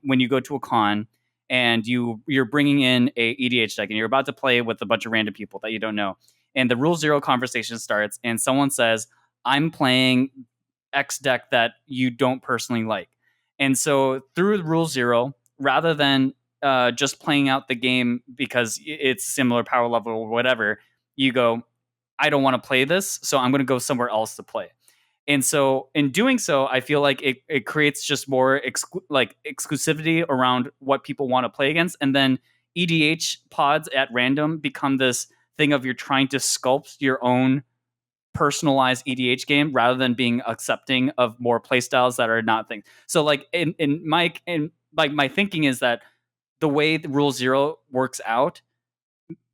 when you go to a con and you're bringing in a EDH deck and you're about to play with a bunch of random people that you don't know, and the Rule 0 conversation starts and someone says, I'm playing X deck that you don't personally like. And so through Rule 0, rather than just playing out the game because it's similar power level or whatever, you go, I don't want to play this, so I'm going to go somewhere else to play. And so in doing so, I feel like it creates just more exclusivity around what people want to play against. And then EDH pods at random become this thing of you're trying to sculpt your own personalized EDH game rather than being accepting of more playstyles that are not things. So like in my thinking is that the way the Rule 0 works out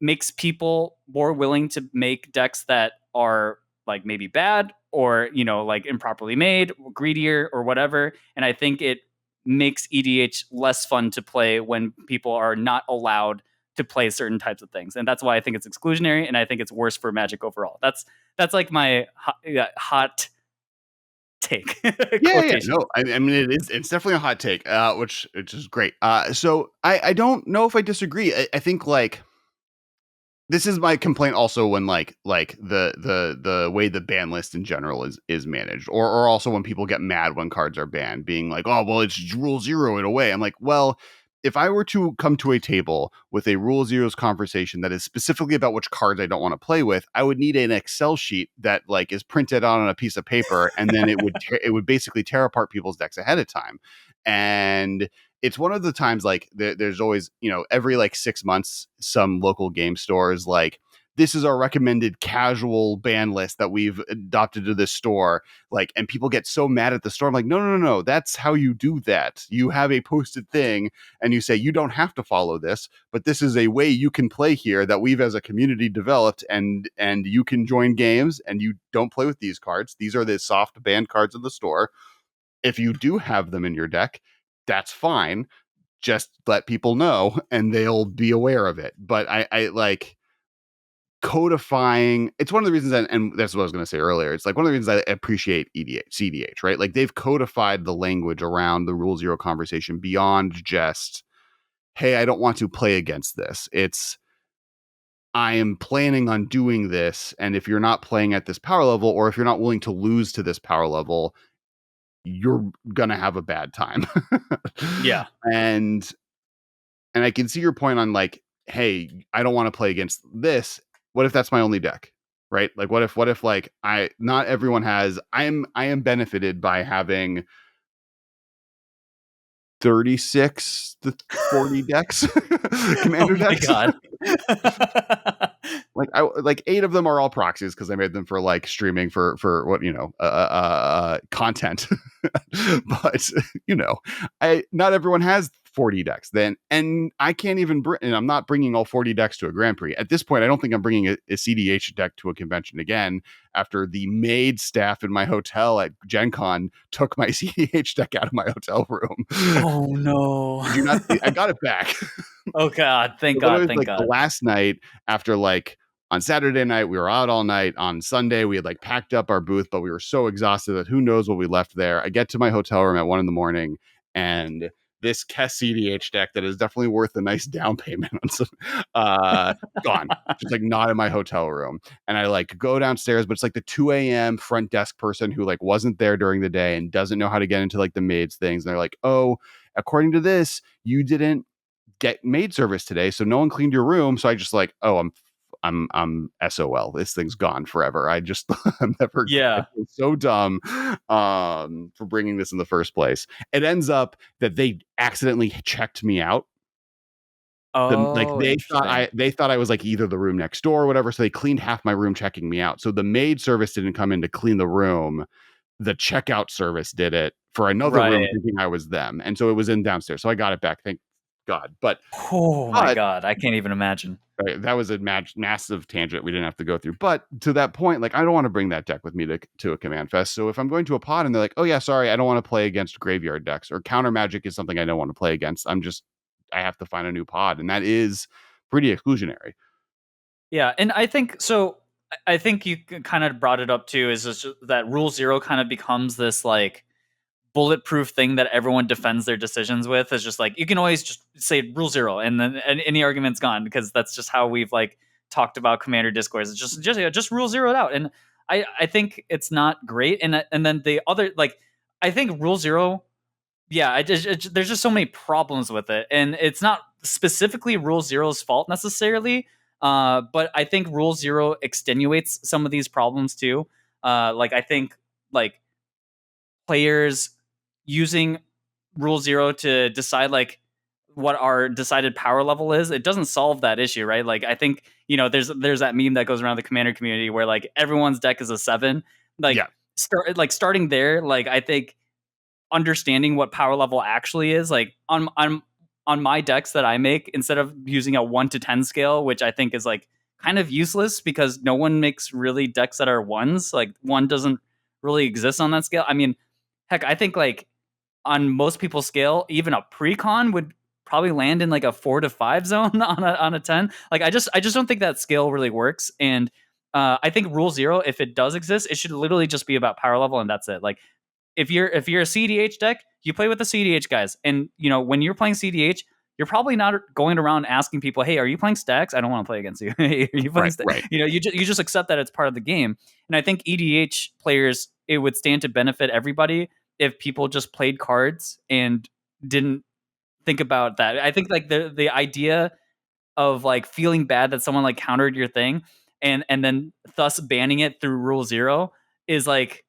makes people more willing to make decks that are like maybe bad or like improperly made, greedier or whatever. And I think it makes EDH less fun to play when people are not allowed to play certain types of things. And that's why I think it's exclusionary, and I think it's worse for Magic overall. That's like my hot take. Yeah. No, I mean, it's definitely a hot take, which is great. So I don't know if I disagree. I think like this is my complaint also when like the way the ban list in general is managed, or also when people get mad when cards are banned, being like, oh well, it's Rule 0 in a way. I'm like, well, if I were to come to a table with a Rule 0's conversation that is specifically about which cards I don't want to play with, I would need an Excel sheet that like is printed out on a piece of paper, and then it would basically tear apart people's decks ahead of time. And it's one of the times like there's always, every like 6 months, some local game stores like, this is our recommended casual ban list that we've adopted to this store. Like, and people get so mad at the store. I'm like, no. That's how you do that. You have a posted thing and you say, you don't have to follow this, but this is a way you can play here that we've as a community developed, and you can join games and you don't play with these cards. These are the soft banned cards in the store. If you do have them in your deck, that's fine. Just let people know and they'll be aware of it. But I like codifying. It's one of the reasons, and that's what I was going to say earlier. It's like one of the reasons I appreciate cEDH, right? Like they've codified the language around the Rule Zero conversation beyond just, hey, I don't want to play against this. It's, I am planning on doing this. And if you're not playing at this power level, or if you're not willing to lose to this power level, you're going to have a bad time. Yeah. And I can see your point on like, hey, I don't want to play against this. What if that's my only deck? Right? Like what if like not everyone has, I am benefited by having 36 to 40 decks, commander Oh my decks. God. Like 8 of them are all proxies because I made them for like streaming for what content. But not everyone has 40 decks then, and I can't even and I'm not bringing all 40 decks to a Grand Prix at this point. I don't think I'm bringing a cEDH deck to a convention again after the maid staff in my hotel at Gen Con took my cEDH deck out of my hotel room. Oh no. Did you not? I got it back. Oh God. Thank Literally, God. Thank like God. the last night after like on Saturday night, we were out all night. On Sunday, we had like packed up our booth, but we were so exhausted that who knows what we left there. I get to my hotel room at 1 a.m, and this Kess cEDH deck that is definitely worth a nice down payment on some, gone. Just like not in my hotel room. And I like go downstairs, but it's like the 2 a.m. front desk person who like wasn't there during the day and doesn't know how to get into like the maids things. And they're like, oh, according to this, you didn't get maid service today, so no one cleaned your room. So I just like, oh, I'm SOL. This thing's gone forever. I'm never. Yeah. I feel so dumb for bringing this in the first place. It ends up that they accidentally checked me out. Oh, They thought I was like either the room next door or whatever. So they cleaned half my room checking me out. So the maid service didn't come in to clean the room. The checkout service did it for another room, Right. thinking I was them. And so it was in downstairs. So I got it back. Thank God. But Oh my God. I can't even imagine. right, that was a massive tangent we didn't have to go through. But to that point, like I don't want to bring that deck with me to a command fest. So if I'm going to a pod and they're like, oh yeah, sorry, I don't want to play against graveyard decks, or counter magic is something I don't want to play against, I have to find a new pod. And that is pretty exclusionary. Yeah. And I think so. I think you kind of brought it up too, is just that Rule Zero kind of becomes this like bulletproof thing that everyone defends their decisions with. Is just like you can always just say Rule Zero and then any argument's gone, because that's just how we've like talked about Commander discourse. It's just Rule Zero it out. And I think it's not great. And then the other, like, I think Rule Zero, yeah, there's just so many problems with it, and it's not specifically Rule Zero's fault necessarily. But I think Rule Zero extenuates some of these problems too. Like I think like players using Rule Zero to decide like what our decided power level is, it doesn't solve that issue, right? Like I think there's that meme that goes around the commander community where like everyone's deck is a 7. Like Yeah. starting there, like I think understanding what power level actually is, like on my decks that I make, instead of using a 1 to 10 scale, which I think is like kind of useless because no one makes really decks that are 1s. Like 1 doesn't really exist on that scale. I mean, heck, I think like on most people's scale, even a precon would probably land in like a 4 to 5 zone on a 10. Like I just don't think that scale really works. And I think Rule Zero, if it does exist, it should literally just be about power level, and that's it. Like if you're a cEDH deck, you play with the cEDH guys, and when you're playing cEDH, you're probably not going around asking people, "Hey, are you playing stacks? I don't want to play against you." Are you playing Right. you just accept that it's part of the game. And I think EDH players, it would stand to benefit everybody if people just played cards and didn't think about that. I think like the idea of like feeling bad that someone like countered your thing and then thus banning it through Rule Zero is like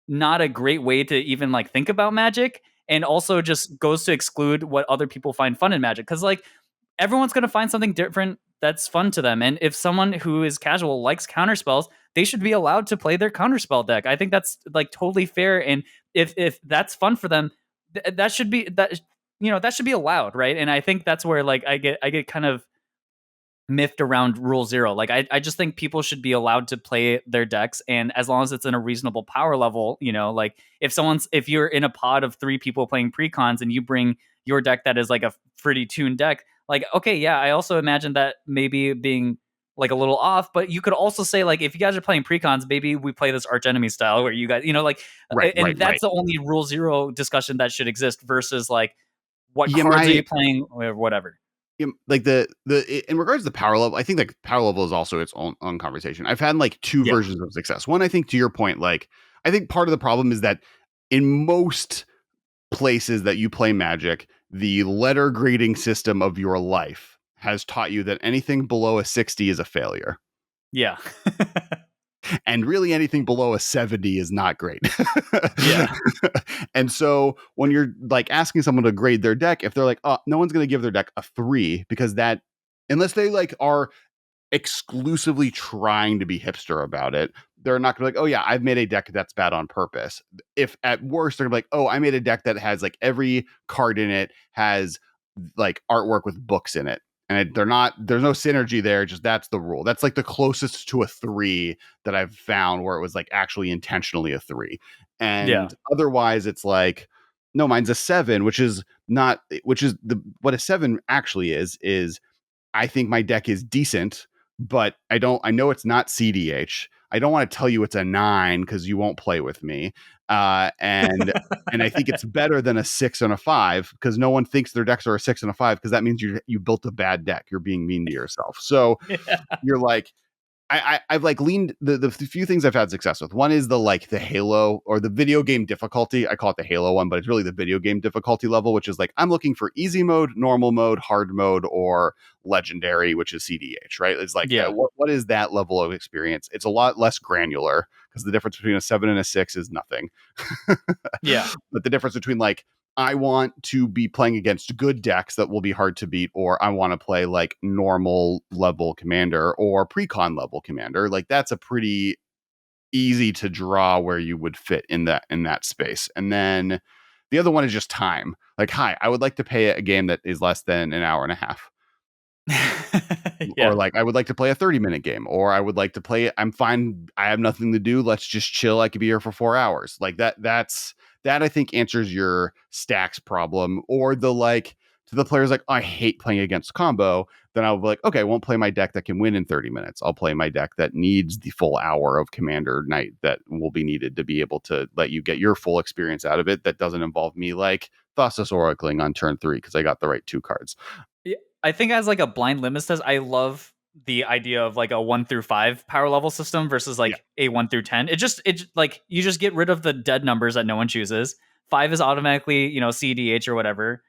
not a great way to even like think about Magic, and also just goes to exclude what other people find fun in Magic, because like everyone's going to find something different that's fun to them. And if someone who is casual likes counter spells, they should be allowed to play their counter spell deck. I think that's like totally fair. And if that's fun for them, that should be that should be allowed, right? And I think that's where like I get kind of miffed around rule zero. Like I just think people should be allowed to play their decks, and as long as it's in a reasonable power level, like if you're in a pod of 3 people playing precons and you bring your deck that is like a pretty tuned deck, like, okay, yeah, I also imagine that maybe being like a little off, but you could also say, like, if you guys are playing precons, maybe we play this arch enemy style where you guys, like, Right, and right, that's right. the only rule zero discussion that should exist versus like what Yeah, cards are you playing or whatever. like in regards to power level, I think like power level is also its own conversation. I've had like two Yeah. versions of success. One, I think to your point, like I think part of the problem is that in most places that you play Magic, the letter grading system of your life has taught you that anything below a 60 is a failure. Yeah. And really anything below a 70 is not great. Yeah. And so when you're like asking someone to grade their deck, if they're like, oh, no one's going to give their deck a 3 because that, unless they like are exclusively trying to be hipster about it, they're not gonna be like, oh yeah, I've made a deck that's bad on purpose. If at worst they're gonna be like, oh, I made a deck that has like every card in it has like artwork with books in it. And there's no synergy there. Just that's the rule. That's like the closest to a 3 that I've found where it was like actually intentionally a 3. Yeah. And otherwise it's like, no, mine's a 7, which is what a 7 actually is I think my deck is decent, but I know it's not cEDH. I don't want to tell you it's a 9 because you won't play with me. And I think it's better than a 6 and a 5 because no one thinks their decks are a 6 and a 5 because that means you built a bad deck. You're being mean to yourself. So Yeah. you're like, I've like leaned the few things I've had success with. One is the Halo or the video game difficulty. I call it the Halo one, but it's really the video game difficulty level, which is like I'm looking for easy mode, normal mode, hard mode, or legendary, which is cEDH. Right? It's like Yeah. what is that level of experience? It's a lot less granular because the difference between a 7 and a 6 is nothing. Yeah. But the difference between like I want to be playing against good decks that will be hard to beat, or I want to play like normal level commander or precon level commander. Like that's a pretty easy to draw where you would fit in that space. And then the other one is just time. Like, hi, I would like to pay a game that is less than an hour and a half. Or Yeah. like I would like to play a 30-minute game, or I would like to play I'm fine, I have nothing to do, let's just chill, I could be here for 4 hours. Like that I think answers your stacks problem. Or the like to the players like, I hate playing against combo, then I'll be like, okay, I won't play my deck that can win in 30 minutes. I'll play my deck that needs the full hour of commander night that will be needed to be able to let you get your full experience out of it. That doesn't involve me like Thassa's Oracling on turn 3 because I got the right 2 cards. Yeah, I think as like a blind limit test, I love the idea of like a 1 through 5 power level system versus Yeah. like a 1 through 10. It like you just get rid of the dead numbers that no one chooses. 5 is automatically, cEDH or whatever.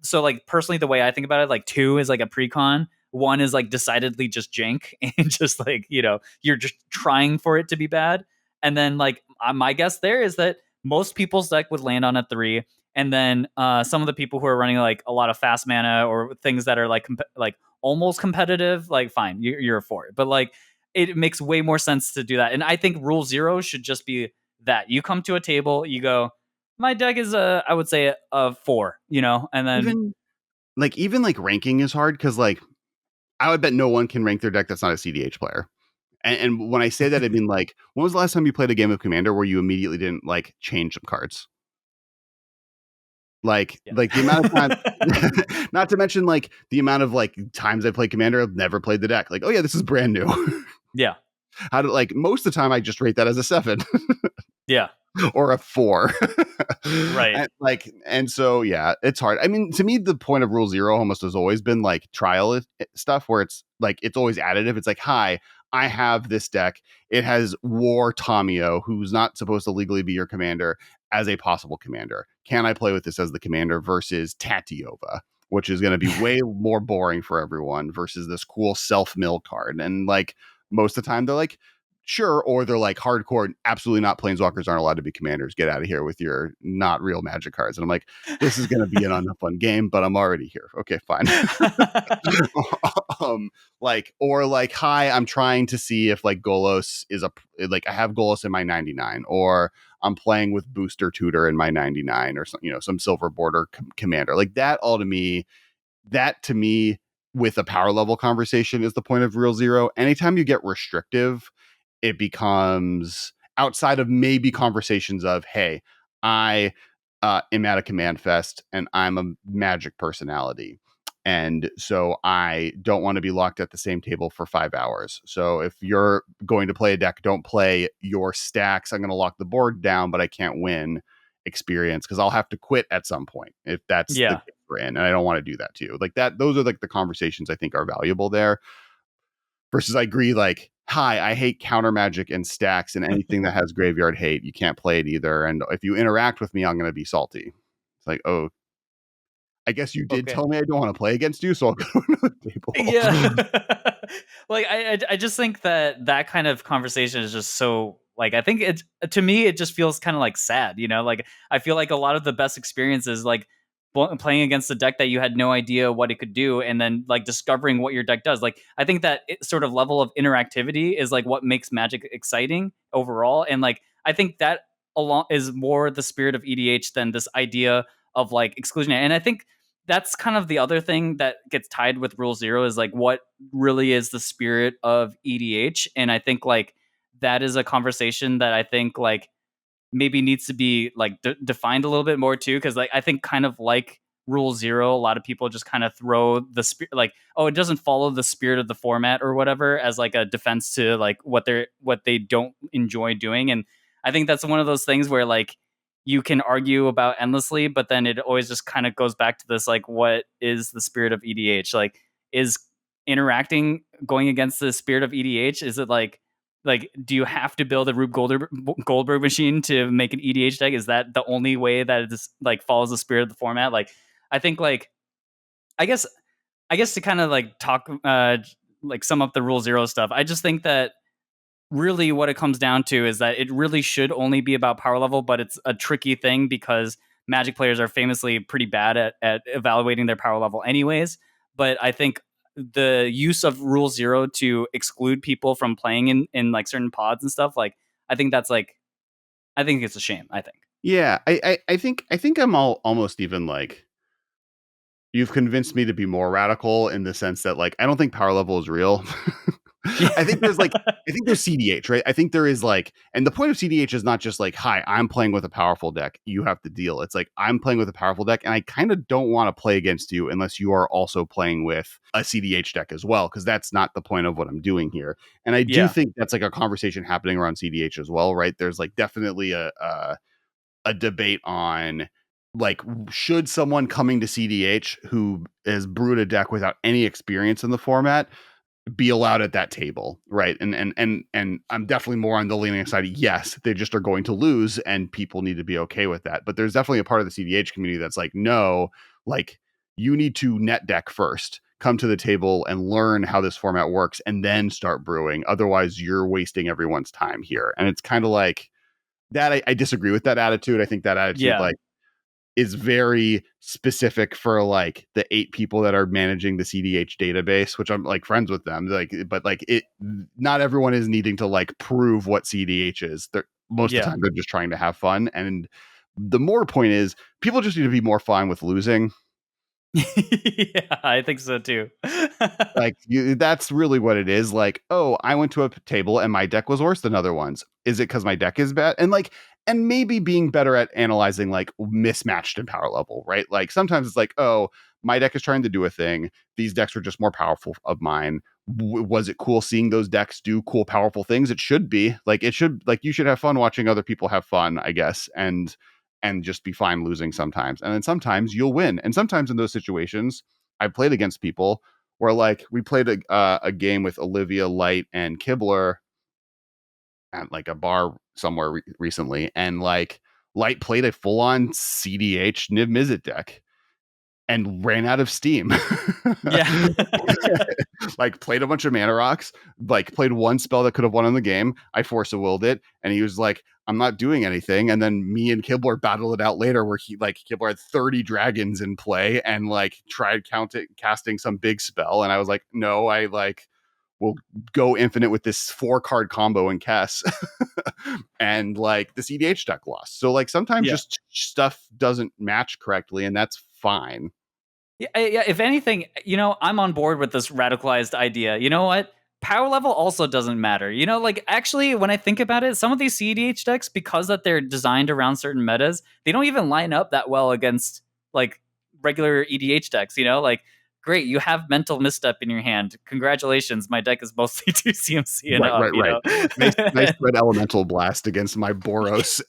So like personally the way I think about it, like 2 is like a precon, 1 is like decidedly just jank and just like, you're just trying for it to be bad. And then like my guess there is that most people's deck would land on a 3. And then some of the people who are running like a lot of fast mana or things that are like like almost competitive, like fine, you're for it. But like it makes way more sense to do that. And I think rule 0 should just be that you come to a table, you go, my deck is I would say a 4, and then Even like ranking is hard because like I would bet no one can rank their deck that's not a cEDH player. And when I say that, I mean like, when was the last time you played a game of Commander where you immediately didn't like change some cards? yeah. Like the amount of time, not to mention like the amount of like times I played Commander, I've never played the deck. Like, oh yeah, this is brand new. Yeah. How do like most of the time I just rate that as a 7 Yeah. or a 4. Right. And so yeah, it's hard. I mean, to me, the point of rule 0 almost has always been like trial stuff where it's like it's always additive. It's like, hi, I have this deck. It has War Tomio, who's not supposed to legally be your commander, as a possible commander. Can I play with this as the commander versus Tatiova, which is going to be way more boring for everyone versus this cool self-mill card? And like most of the time they're like, sure, or they're like hardcore, absolutely not, planeswalkers aren't allowed to be commanders, get out of here with your not real Magic cards. And I'm like, this is going to be an unfun game, but I'm already here. Okay, fine. Or like, hi, I'm trying to see if like Golos is like I have Golos in my 99, or I'm playing with Booster Tutor in my 99, or some silver border commander. Like that to me with a power level conversation is the point of Real Zero. Anytime you get restrictive, it becomes outside of maybe conversations of, hey, I am at a command fest and I'm a magic personality. And so I don't want to be locked at the same table for 5 hours. So if you're going to play a deck, don't play your stacks. I'm going to lock the board down, but I can't win experience because I'll have to quit at some point if that's the Yeah. case we're in. And I don't want to do that too. Like that, those are like the conversations I think are valuable there. Versus I agree, like, hi, I hate counter magic and stacks and anything that has graveyard hate. You can't play it either. And if you interact with me, I'm going to be salty. It's like, oh, I guess you did Okay. tell me I don't want to play against you, so I'll go to another table. Yeah. Like I just think that kind of conversation is just so, like, I think it's, to me it just feels kind of like sad, you know? Like I feel like a lot of the best experiences, like playing against a deck that you had no idea what it could do, and then like discovering what your deck does. Like I think that sort of level of interactivity is like what makes Magic exciting overall, and like I think that along is more the spirit of EDH than this idea of like exclusionary. And I think that's kind of the other thing that gets tied with Rule Zero is like what really is the spirit of EDH. And I think like that is a conversation that I think like maybe needs to be like defined a little bit more too, because like I think kind of like Rule Zero, a lot of people just kind of throw the spirit, like, oh, it doesn't follow the spirit of the format or whatever, as like a defense to like what they don't enjoy doing. And I think that's one of those things where like you can argue about endlessly, but then it always just kind of goes back to this, like, what is the spirit of EDH? Like, is interacting going against the spirit of EDH? Is it like, do you have to build a Goldberg machine to make an EDH deck? Is that the only way that it just like follows the spirit of the format? Like, I think like, I guess, to kind of like talk, like sum up the Rule Zero stuff. I just think that really what it comes down to is that it really should only be about power level, but it's a tricky thing because Magic players are famously pretty bad at evaluating their power level anyways. But I think the use of Rule Zero to exclude people from playing in like certain pods and stuff, like I think that's like, I think it's a shame, I think. Yeah, I think I'm almost even like, you've convinced me to be more radical in the sense that like I don't think power level is real. Yeah. I think there's cEDH, right? I think there is like, and the point of cEDH is not just like, hi, I'm playing with a powerful deck, you have to deal. It's like, I'm playing with a powerful deck and I kind of don't want to play against you unless you are also playing with a cEDH deck as well, because that's not the point of what I'm doing here. And I do Yeah. think that's like a conversation happening around cEDH as well, right? There's like definitely a debate on like, should someone coming to cEDH who has brewed a deck without any experience in the format be allowed at that table, right? And I'm definitely more on the leaning side. Yes, they just are going to lose, and people need to be okay with that. But there's definitely a part of the cEDH community that's like, no, like you need to net deck first, come to the table and learn how this format works, and then start brewing. Otherwise, you're wasting everyone's time here. And it's kind of like that. I disagree with that attitude. I think that attitude, Yeah. like, is very specific for like the 8 people that are managing the cEDH database, which I'm like friends with them. Like, but like it, not everyone is needing to like prove what cEDH is. They're most of the Yeah. time they're just trying to have fun. And the more point is, people just need to be more fine with losing. Yeah, I think so too. Like that's really what it is. Like, oh, I went to a table and my deck was worse than other ones. Is it because my deck is bad? And like, and maybe being better at analyzing like mismatched in power level, right? Like sometimes it's like, oh, my deck is trying to do a thing. These decks are just more powerful of mine. Was it cool seeing those decks do cool, powerful things? It should be like, it should, like, you should have fun watching other people have fun, I guess. And just be fine losing sometimes. And then sometimes you'll win. And sometimes in those situations, I've played against people where like we played a game with Olivia, Light, and Kibler at like a bar somewhere recently, and like Light played a full on cEDH Niv Mizzet deck and ran out of steam. Yeah. Like played a bunch of mana rocks, like played one spell that could have won in the game. I force a willed it, and he was like, I'm not doing anything. And then me and Kibler battled it out later where he like Kibler had 30 dragons in play and like tried casting some big spell. And I was like, no, I like will go infinite with this 4-card combo in Kess. And like the cEDH deck lost. So like sometimes Yeah. just stuff doesn't match correctly, and that's fine. Yeah, if anything, I'm on board with this radicalized idea. You know what? Power level also doesn't matter. Like actually, when I think about it, some of these cEDH decks, because that they're designed around certain metas, they don't even line up that well against like regular EDH decks. Like great, you have mental misstep in your hand. Congratulations, my deck is mostly 2 CMC and up. Right. Nice red elemental blast against my Boros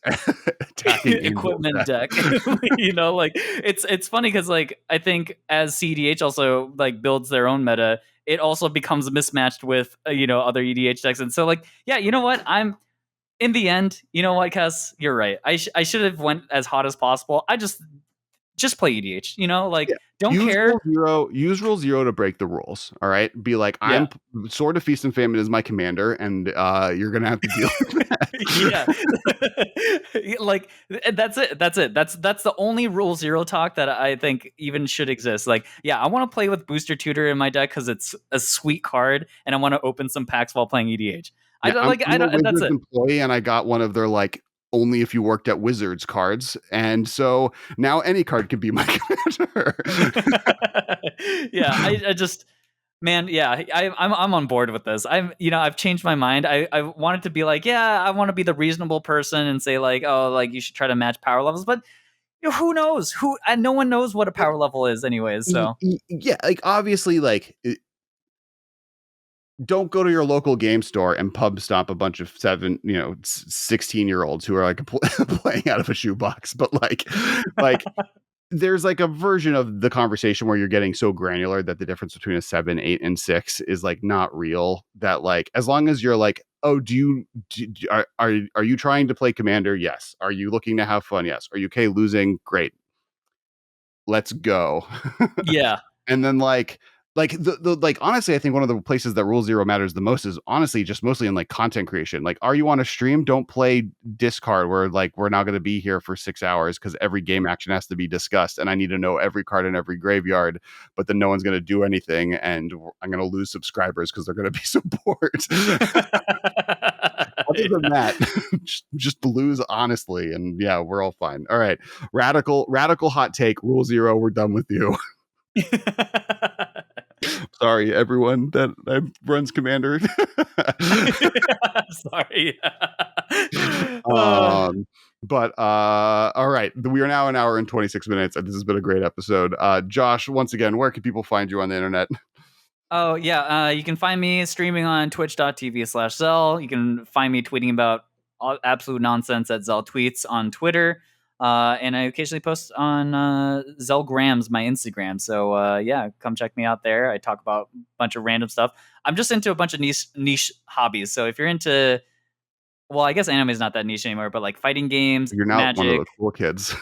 attacking equipment deck. Like it's funny because like I think as cEDH also like builds their own meta, it also becomes mismatched with other EDH decks, and so like yeah, you know what? I'm in the end, you know what, Kess, you're right. I should have went as hot as possible. I just play EDH. Like don't care. Use rule 0 to break the rules. All right, be like I'm Sword of Feast and Famine is my commander, and you're gonna have to deal with that. Like that's it. That's the only rule 0 talk that I think even should exist. Like yeah, I want to play with Booster Tutor in my deck because it's a sweet card, and I want to open some packs while playing EDH. I'm a Wizards employee, and I got one of their like only if you worked at Wizards cards, and so now any card can be my commander. Yeah, I just man, yeah, I'm on board with this. I've changed my mind. I wanted to be like, yeah, I want to be the reasonable person and say like, oh, like you should try to match power levels, but who knows? No one knows what a power level is, anyways. So yeah, like obviously, like. Don't go to your local game store and pub stomp a bunch of 16-year-olds who are like playing out of a shoebox. But like there's like a version of the conversation where you're getting so granular that the difference between a 7, 8, and 6 is like not real. That like as long as you're like, oh, are you trying to play Commander? Yes. Are you looking to have fun? Yes. Are you okay losing? Great. Let's go. Yeah. And then like honestly, I think one of the places that rule 0 matters the most is honestly just mostly in like content creation. Like, are you on a stream? Don't play discard where like we're now going to be here for 6 hours because every game action has to be discussed and I need to know every card in every graveyard, but then no one's going to do anything and I'm going to lose subscribers because they're going to be so bored. Other than that, just lose honestly, and yeah, we're all fine. All right, radical hot take. Rule 0. We're done with you. Sorry, everyone that runs Commander. Sorry. But all right, we are now an hour and 26 minutes, and this has been a great episode. Josh, once again, where can people find you on the internet? Oh yeah, you can find me streaming on twitch.tv/Xell. You can find me tweeting about absolute nonsense at Xell Tweets on Twitter. And I occasionally post on Xellgrams, my Instagram. So yeah, come check me out there. I talk about a bunch of random stuff. I'm just into a bunch of niche hobbies. So if you're into, well, I guess anime is not that niche anymore, but like fighting games, you're now magic, one of those cool kids.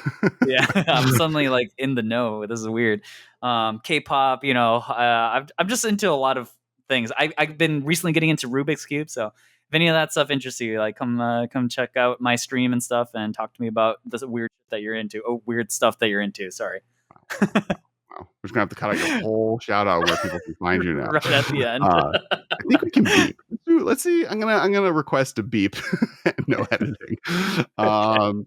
Yeah, I'm suddenly like in the know. This is weird. K-pop, I'm just into a lot of things. I've been recently getting into Rubik's Cube, so if any of that stuff interests you, like come check out my stream and stuff and talk to me about the weird shit that you're into. Oh, weird stuff that you're into. Sorry. Wow. We're just gonna have to cut out your whole shout out where people can find you now. Right at the end. I think we can beep. Let's see. I'm gonna request a beep. No editing. Beyond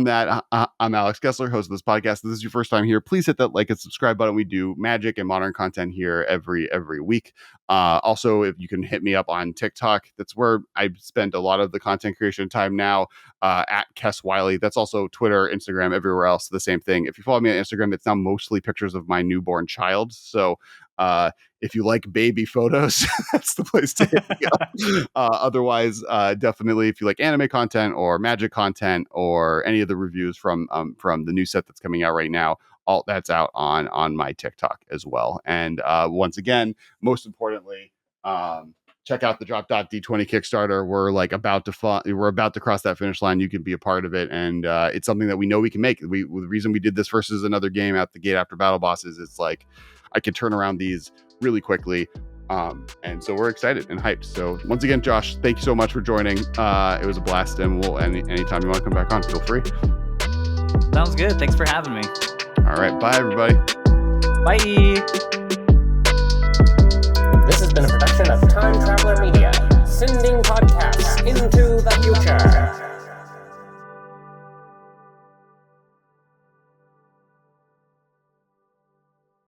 that, I'm Alex Kessler, host of this podcast. If this is your first time here, please hit that like and subscribe button. We do magic and modern content here every week. Also, if you can hit me up on TikTok, that's where I spend a lot of the content creation time now. At Kess Wiley. That's also Twitter, Instagram, everywhere else. The same thing. If you follow me on Instagram, it's now mostly pictures of my newborn child. So if you like baby photos, that's the place to hit me up. Otherwise, definitely if you like anime content or magic content or any of the reviews from the new set that's coming out right now, all that's out on my TikTok as well. And once again, most importantly, check out the Dot D20 Kickstarter. We're about to cross that finish line. You can be a part of it, and it's something that we know we can make. The reason we did this versus another game at the gate after battle bosses, it's like I can turn around these really quickly, and so we're excited and hyped. So once again, Josh, thank you so much for joining. It was a blast, and anytime you want to come back on, feel free. Sounds good. Thanks for having me. All right, bye everybody. Bye.